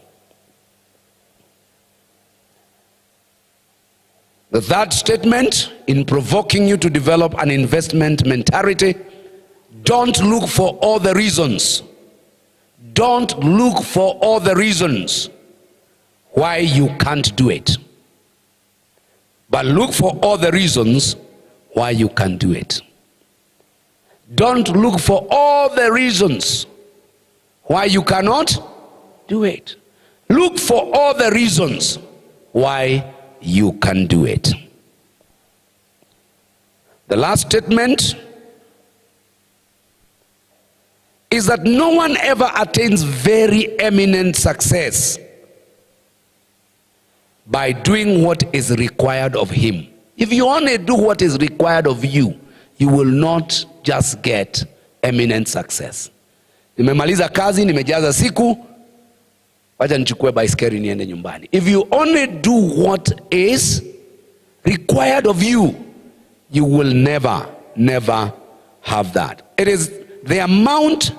The third statement, in provoking you to develop an investment mentality, don't look for all the reasons. Don't look for all the reasons why you can't do it. But look for all the reasons why you can do it. Don't look for all the reasons why you cannot do it. Look for all the reasons why you can do it. The last statement is that no one ever attains very eminent success by doing what is required of him. If you only do what is required of you, you will not just get eminent success. Nimemaliza kazi, nimejaza siku, wacha nichukue baiskeli niende nyumbani. If you only do what is required of you, you will never have that. It is the amount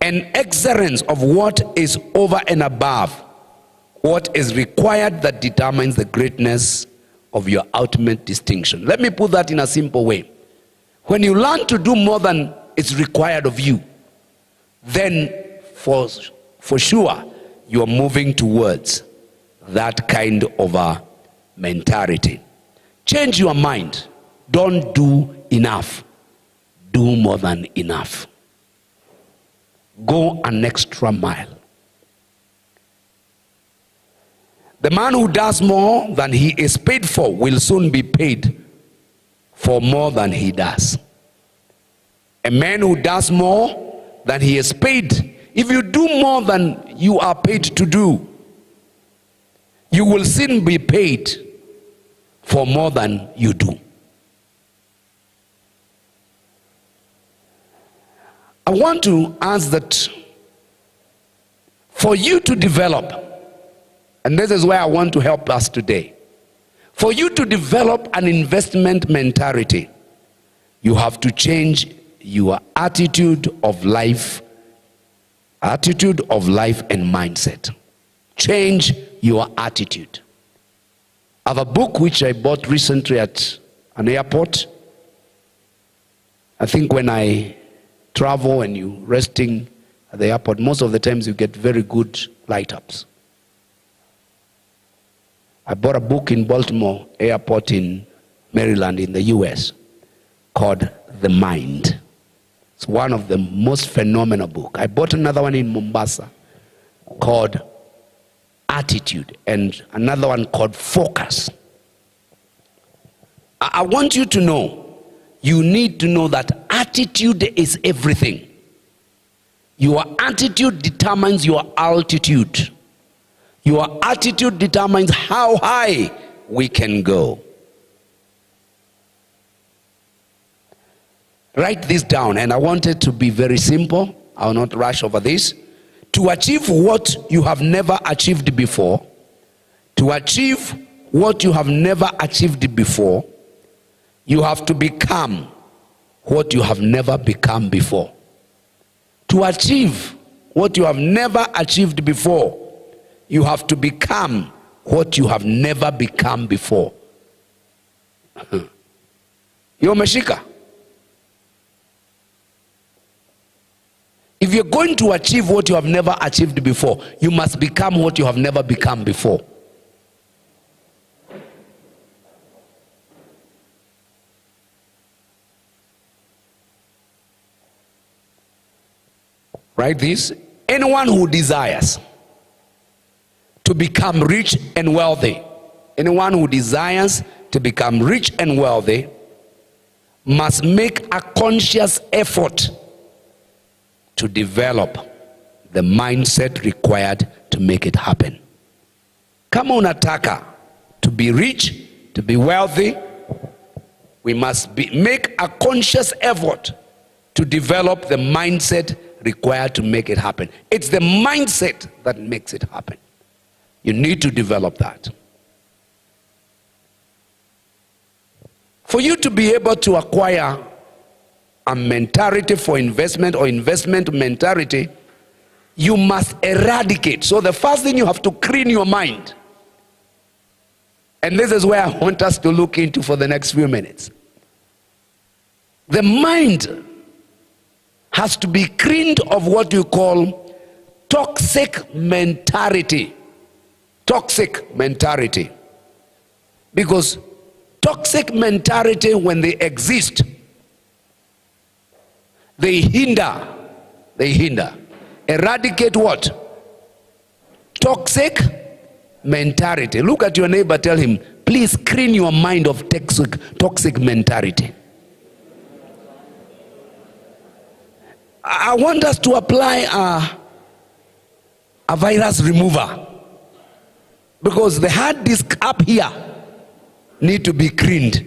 and excellence of what is over and above what is required that determines the greatness of your ultimate distinction. Let me put that in a simple way. When you learn to do more than is required of you, then for sure you are moving towards that kind of a mentality. Change your mind. Don't do enough. Do more than enough. Go an extra mile. The man who does more than he is paid for will soon be paid for more than he does. A man who does more than he is paid. If you do more than you are paid to do, you will soon be paid for more than you do. I want to ask that for you to develop, and this is where I want to help us today, for you to develop an investment mentality, you have to change your attitude of life and mindset. Change your attitude. I have a book which I bought recently at an airport. I think when I travel and you resting at the airport, most of the times you get very good light-ups. I bought a book in Baltimore Airport in Maryland in the US called The Mind. It's one of the most phenomenal books. I bought another one in Mombasa called Attitude, and another one called Focus. I want you to know, you need to know that attitude is everything. Your attitude determines your altitude. Your attitude determines how high we can go. Write this down, and I want it to be very simple. I will not rush over this. To achieve what you have never achieved before, to achieve what you have never achieved before, you have to become what you have never become before. To achieve what you have never achieved before, you have to become what you have never become before. You're Meshika. If you're going to achieve what you have never achieved before, you must become what you have never become before. Write this. Anyone who desires to become rich and wealthy, anyone who desires to become rich and wealthy must make a conscious effort to develop the mindset required to make it happen. Kama unataka to be rich, to be wealthy, we must make a conscious effort to develop the mindset required to make it happen. It's the mindset that makes it happen. You need to develop that. For you to be able to acquire a mentality for investment or investment mentality, you must eradicate. So the first thing, you have to clean your mind. And this is where I want us to look into for the next few minutes. The mind has to be cleaned of what you call toxic mentality. Toxic mentality. Because toxic mentality, when they exist, they hinder. Eradicate what? Toxic mentality. Look at your neighbor, tell him, please clean your mind of toxic mentality. I want us to apply a virus remover, because the hard disk up here need to be cleaned.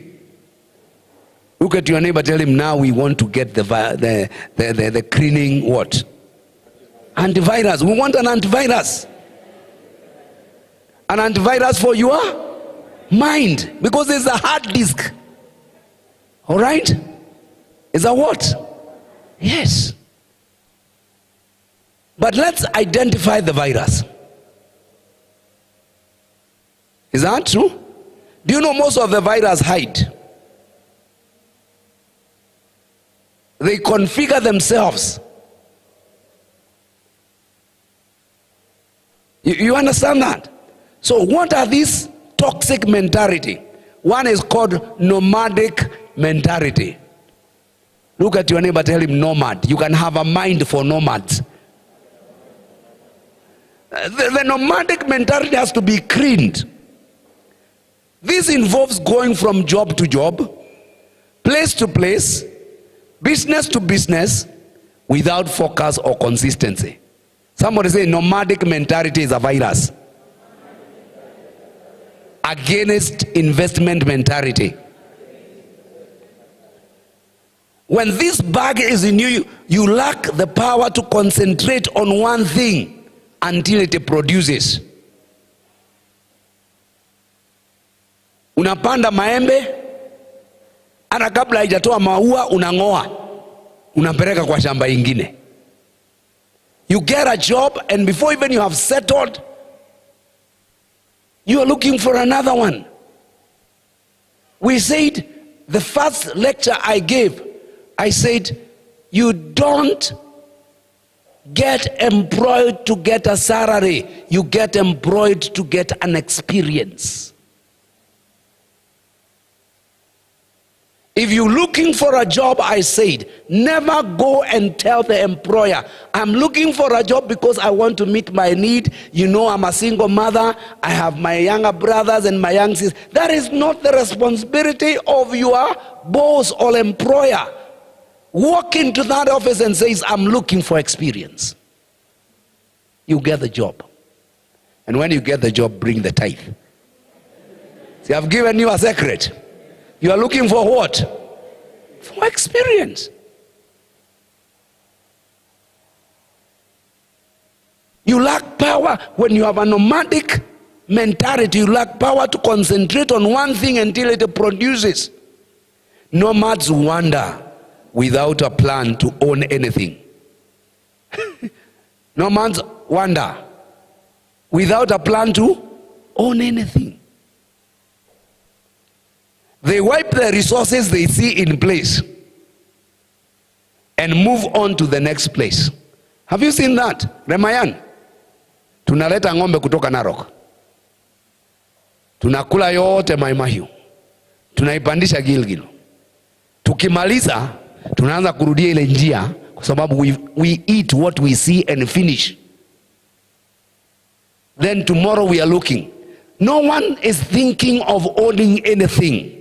Look at your neighbor, tell him, now we want to get the cleaning what? Antivirus. We want an antivirus. An antivirus for your mind, because there's a hard disk. All right? Is that what? Yes. But let's identify the virus. Is that true? Do you know most of the virus hide? They configure themselves. You understand that? So what are these toxic mentality? One is called nomadic mentality. Look at your neighbor, tell him nomad. You can have a mind for nomads. The nomadic mentality has to be cleaned. This involves going from job to job, place to place, Business to business without focus or consistency. Somebody say nomadic mentality is a virus against investment mentality. When this bag is in you, you lack the power to concentrate on one thing until it produces. Unapanda maembe, ana kabla haijatoa maua unangoa, unapeleka kwa shamba ingine. You get a job, and before even you have settled, you are looking for another one. We said, the first lecture I gave, I said, you don't get employed to get a salary. You get employed to get an experience. If you're looking for a job, I said, never go and tell the employer, I'm looking for a job because I want to meet my need. You know, I'm a single mother. I have my younger brothers and my young sisters. That is not the responsibility of your boss or employer. Walk into that office and says, I'm looking for experience. You get the job. And when you get the job, bring the tithe. See, I've given you a secret. You are looking for what? For experience. You lack power when you have a nomadic mentality. You lack power to concentrate on one thing until it produces. Nomads wander without a plan to own anything. Nomads wander without a plan to own anything. They wipe the resources they see in place and move on to the next place. Have you seen that? Remayan, tunaleta ngombe kutoka Narok. Tunakula yote Maimahiu. Tunaipandisha Gilgil. Tukimaliza, tunaanza kurudia ile njia kwa sababu we eat what we see and finish. Then tomorrow we are looking. No one is thinking of owning anything.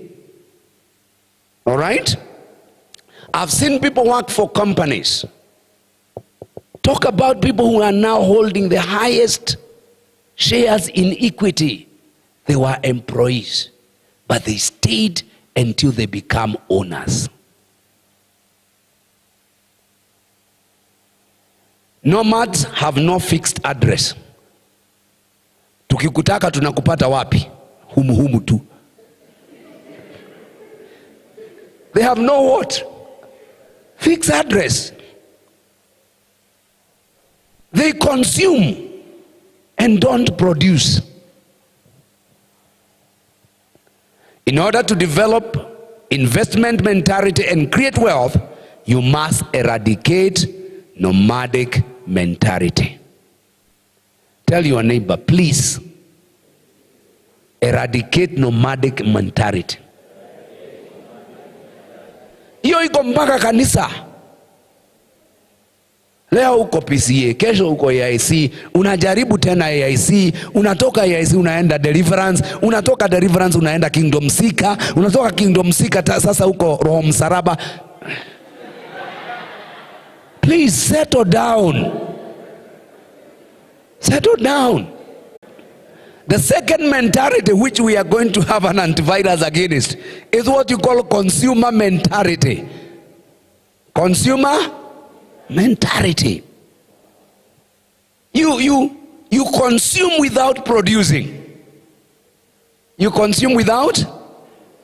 All right? I've seen people work for companies. Talk about people who are now holding the highest shares in equity. They were employees, but they stayed until they become owners. Nomads have no fixed address. Tukikutaka tunakupata wapi? Humu tu. They have no what? Fixed address. They consume and don't produce. In order to develop investment mentality and create wealth, you must eradicate nomadic mentality. Tell your neighbor, please, eradicate nomadic mentality. Hiyo iko mpaka kanisa. Leo uko PCA, kesho uko AIC, unajaribu tena AIC, unatoka AIC unaenda Deliverance, unatoka Deliverance unaenda Kingdom Seeker, unatoka Kingdom Seeker sasa uko Roho Msaraba. Please settle down. Settle down. The second mentality which we are going to have an antivirus against is what you call consumer mentality. Consumer mentality. You consume without producing. You consume without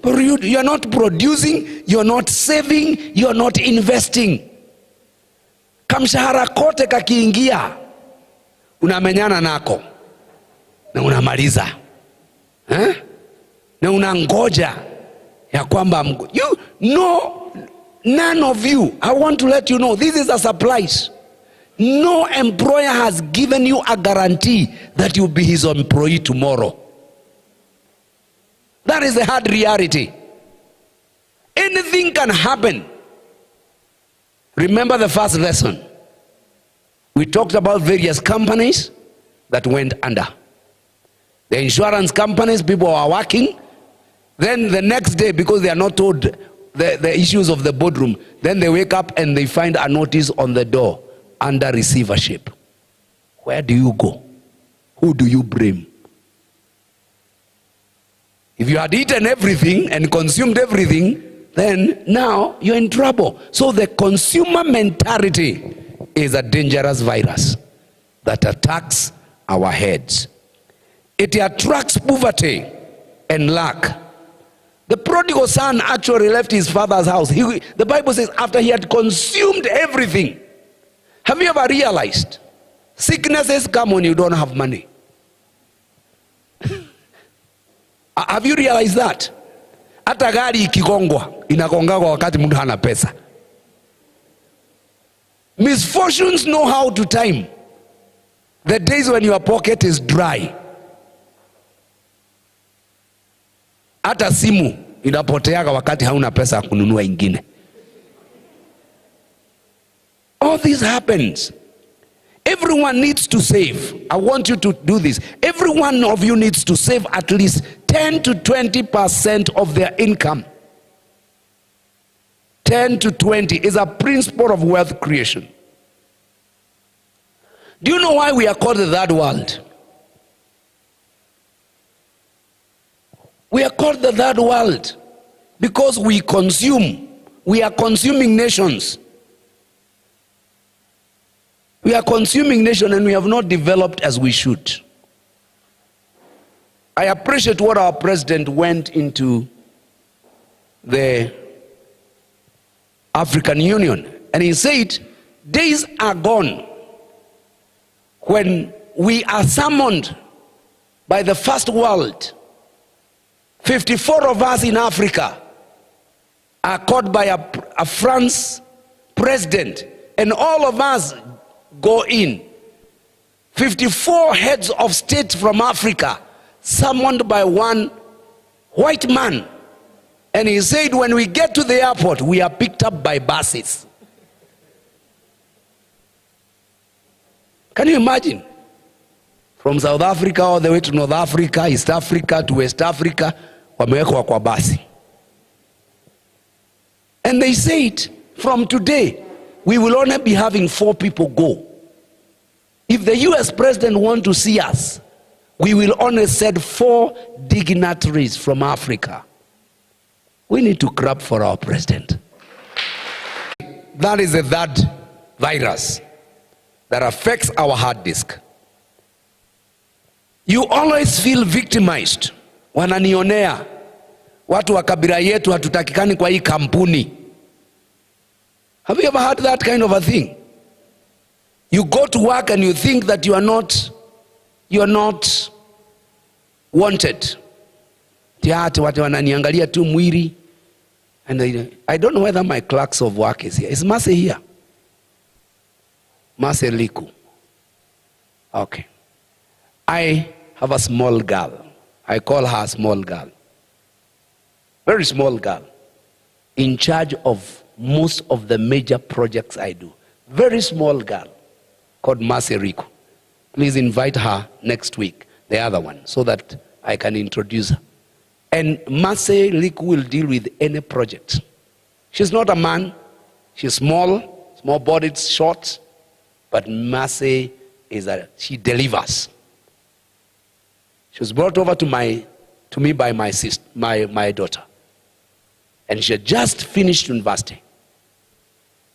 producing. You're not producing, you're not saving, you're not investing. Kamshahara kote kakiingia, unamenyana nako na unamaliza. Na unangoja ya kwamba none of you, I want to let you know, this is a surprise. No employer has given you a guarantee that you'll be his employee tomorrow. That is the hard reality. Anything can happen. Remember the first lesson. We talked about various companies that went under. The insurance companies, people are working. Then the next day, because they are not told the issues of the boardroom. Then they wake up and they find a notice on the door under receivership. Where do you go? Who do you blame? If you had eaten everything and consumed everything, then now you're in trouble. So the consumer mentality is a dangerous virus that attacks our heads. It attracts poverty and lack. The prodigal son actually left his father's house. The Bible says after he had consumed everything. Have you ever realized sicknesses come when you don't have money? Have you realized that? Hata gari ikigongwa inagongwa wakati mtu hana pesa. Misfortunes know how to time the days when your pocket is dry. Hata simu inapoteaga wakati hauna pesa ya kununua ingine. All this happens. Everyone needs to save. I want you to do this. Every one of you needs to save at least 10 to 20% of their income. 10 to 20 is a principle of wealth creation. Do you know why we are called the third world? We are called the third world because we consume. We are consuming nations. We are consuming nation and we have not developed as we should. I appreciate what our president went into the African Union and he said, days are gone when we are summoned by the first world. 54 of us in Africa are caught by a France president and all of us go in. 54 heads of state from Africa summoned by one white man. And he said when we get to the airport, we are picked up by buses. Can you imagine? From South Africa all the way to North Africa, East Africa to West Africa, wamewekwa kwa basi. And they said, from today, we will only be having 4 people go. If the US president wants to see us, we will only send 4 dignitaries from Africa. We need to clap for our president. That is the third virus that affects our hard disk. You always feel victimized. Wananionea. Watu wa kabila yetu hatutakikani kwa hii kampuni. Have you ever heard that kind of a thing? You go to work and you think that you are not wanted. Tiati watu wananiangalia tu mwili. And I don't know whether my clerks of work is here. Is Mase here? Mase Liku. Okay. I have a small girl. I call her a small girl. Very small girl. In charge of most of the major projects I do. Very small girl called Mase Riku. Please invite her next week, the other one, so that I can introduce her. And Mase Riku will deal with any project. She's not a man. She's small-bodied, short. But Mase she delivers. She was brought over to me by my sister, my daughter. And she had just finished university.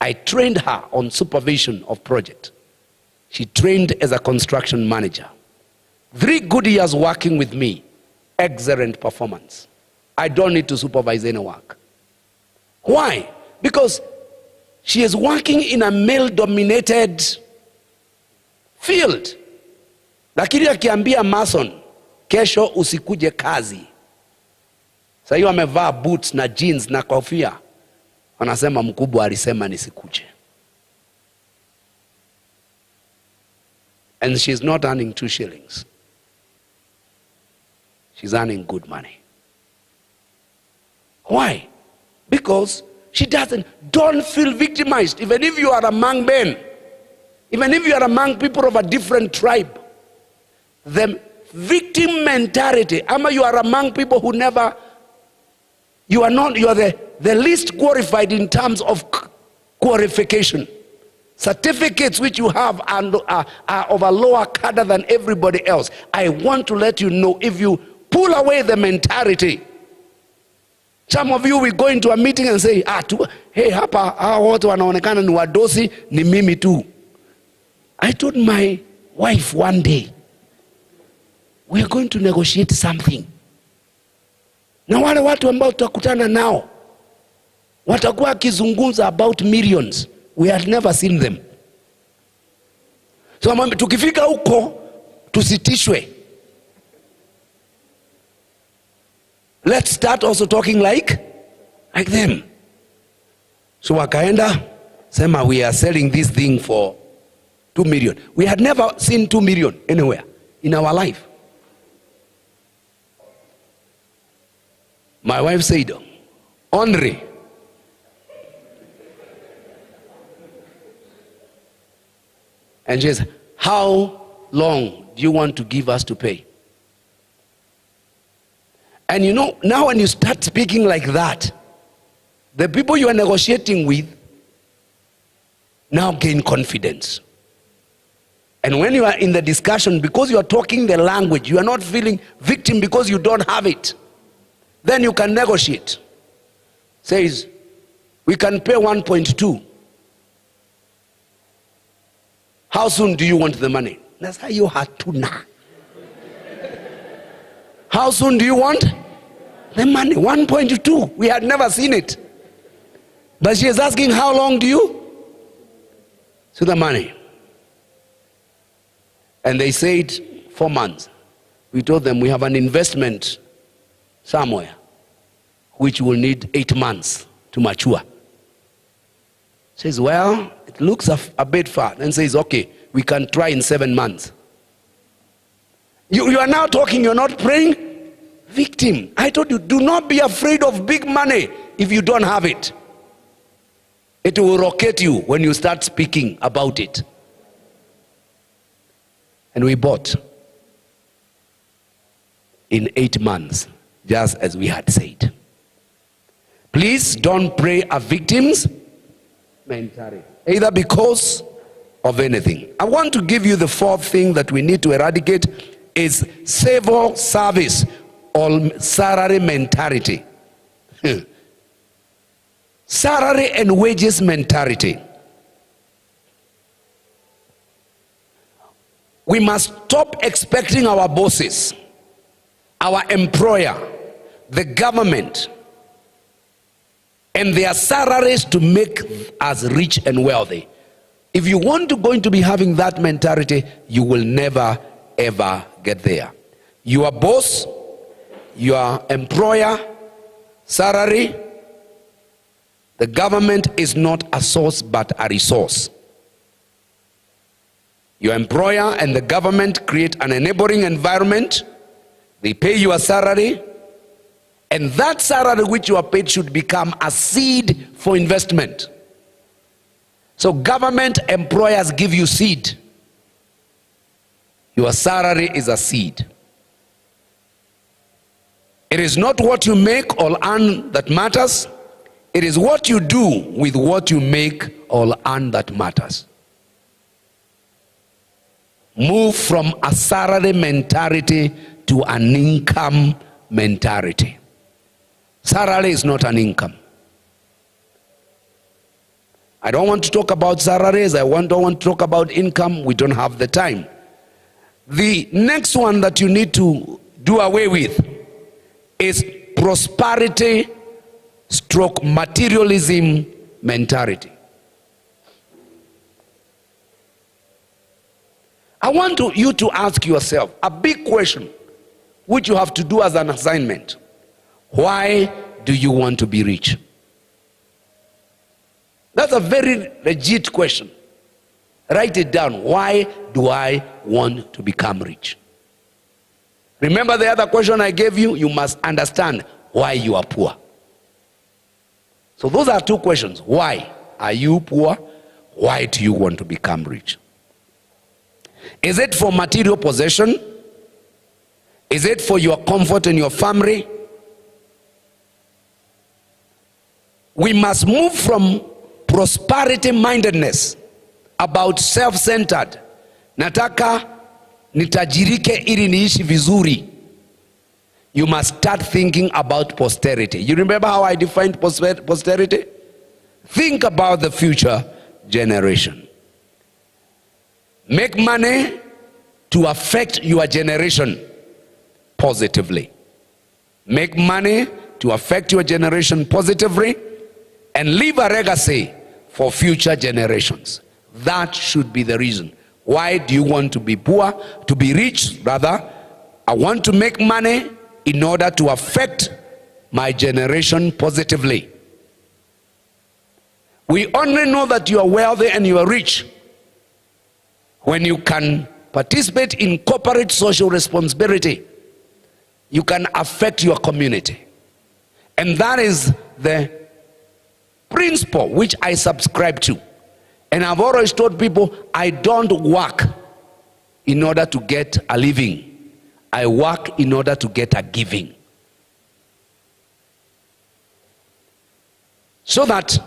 I trained her on supervision of project. She trained as a construction manager. 3 good years working with me. Excellent performance. I don't need to supervise any work. Why? Because she is working in a male-dominated field. Lakini akiambia mason, kesho usikuje kazi. Sasa hiyo amevaa boots na jeans na kofia. Wanasema mkubwa alisema nisikuje. And she's not earning 2 shillings. She's earning good money. Why? Because she don't feel victimized. Even if you are among men, even if you are among people of a different tribe, the victim mentality, ama you are among people who never, you are the the least qualified in terms of qualification. Certificates which you have are of a lower cadre than everybody else. I want to let you know, if you pull away the mentality, some of you will go into a meeting and say, hey, hapa watu wanaonekana ni wadosi, ni mimi tu. I told my wife one day, we are going to negotiate something. Na wale watu ambao tutakutana nao watakuwa wakizungumza about millions. We had never seen them. So tukifika huko tusitishwe. Let's start also talking like them. So wakaenda sema, we are selling this thing for 2 million. We had never seen 2 million anywhere in our life. My wife said, Henry, and she says, how long do you want to give us to pay? And you know, now when you start speaking like that, the people you are negotiating with now gain confidence. And when you are in the discussion, because you are talking the language, you are not feeling victim because you don't have it, then you can negotiate. Says, we can pay 1.2. How soon do you want the money? That's how you had to now. How soon do you want the money? 1.2. We had never seen it. But she is asking, how long do you? So the money. And they said 4 months. We told them we have an investment somewhere which will need 8 months to mature. Says, well, it looks a bit far. And says, okay, we can try in 7 months. You are now talking, you're not praying? Victim. I told you, do not be afraid of big money if you don't have it. It will rocket you when you start speaking about it. And we bought in 8 months, just as we had said. Please don't pray a victim's mentality, either because of anything. I want to give you the fourth thing that we need to eradicate is civil service or salary mentality. Salary and wages mentality. We must stop expecting our bosses, our employer, the government, and their salaries to make us rich and wealthy. If you want to going to be having that mentality, you will never ever get there. Your boss, your employer, salary, the government is not a source but a resource. Your employer and the government create an enabling environment. They pay you a salary, and that salary which you are paid should become a seed for investment. So government employers give you seed. Your salary is a seed. It is not what you make or earn that matters. It is what you do with what you make or earn that matters. Move from a salary mentality to an income mentality. Salary is not an income. I don't want to talk about salaries. I don't want to talk about income. We don't have the time. The next one that you need to do away with is prosperity / materialism mentality. I want you to ask yourself a big question which you have to do as an assignment. Why do you want to be rich? That's a very legit question. Write it down. Why do I want to become rich? Remember the other question I gave you? You must understand why you are poor. So those are two questions. Why are you poor? Why do you want to become rich? Is it for material possession? Is it for your comfort and your family? We must move from prosperity mindedness, about self-centered, nataka nitajirike ili niishi vizuri. You must start thinking about posterity. You remember how I defined posterity? Think about the future generation. Make money to affect your generation positively. Make money to affect your generation positively and leave a legacy for future generations. That should be the reason. Why do you want to be poor? To be rich, rather. I want to make money in order to affect my generation positively. We only know that you are wealthy and you are rich when you can participate in corporate social responsibility. You can affect your community. And that is the principle which I subscribe to. And I've always told people, I don't work in order to get a living. I work in order to get a giving. So that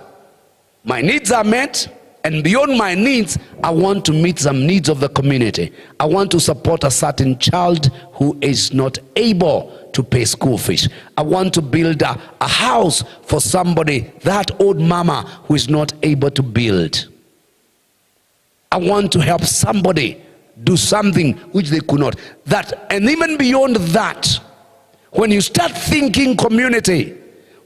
my needs are met, and beyond my needs, I want to meet some needs of the community. I want to support a certain child who is not able to pay school fees. I want to build a house for somebody, that old mama who is not able to build. I want to help somebody do something which they could not. That, and even beyond that, when you start thinking community,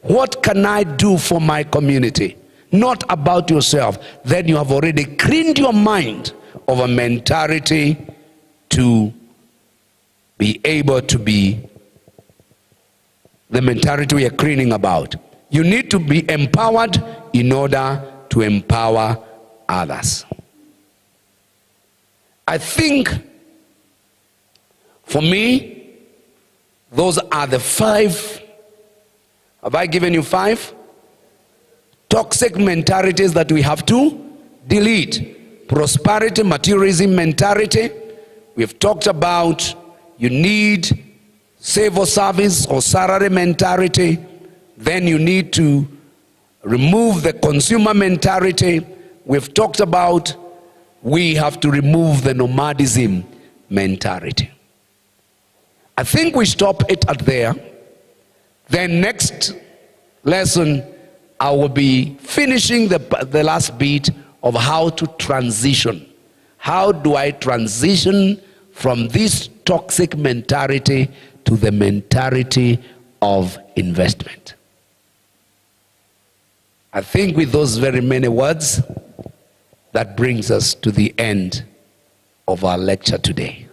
what can I do for my community? Not about yourself. Then you have already cleaned your mind of a mentality to be able to be the mentality we are cleaning about. You need to be empowered in order to empower others. I think for me, those are the 5. Have I given you 5? Toxic mentalities that we have to delete. Prosperity, materialism mentality. We've talked about you need save or service or salary mentality. Then you need to remove the consumer mentality. We've talked about we have to remove the nomadism mentality. I think we stop it at there. Then next lesson, I will be finishing the last bit of how to transition. How do I transition from this toxic mentality to the mentality of investment? I think with those very many words, that brings us to the end of our lecture today.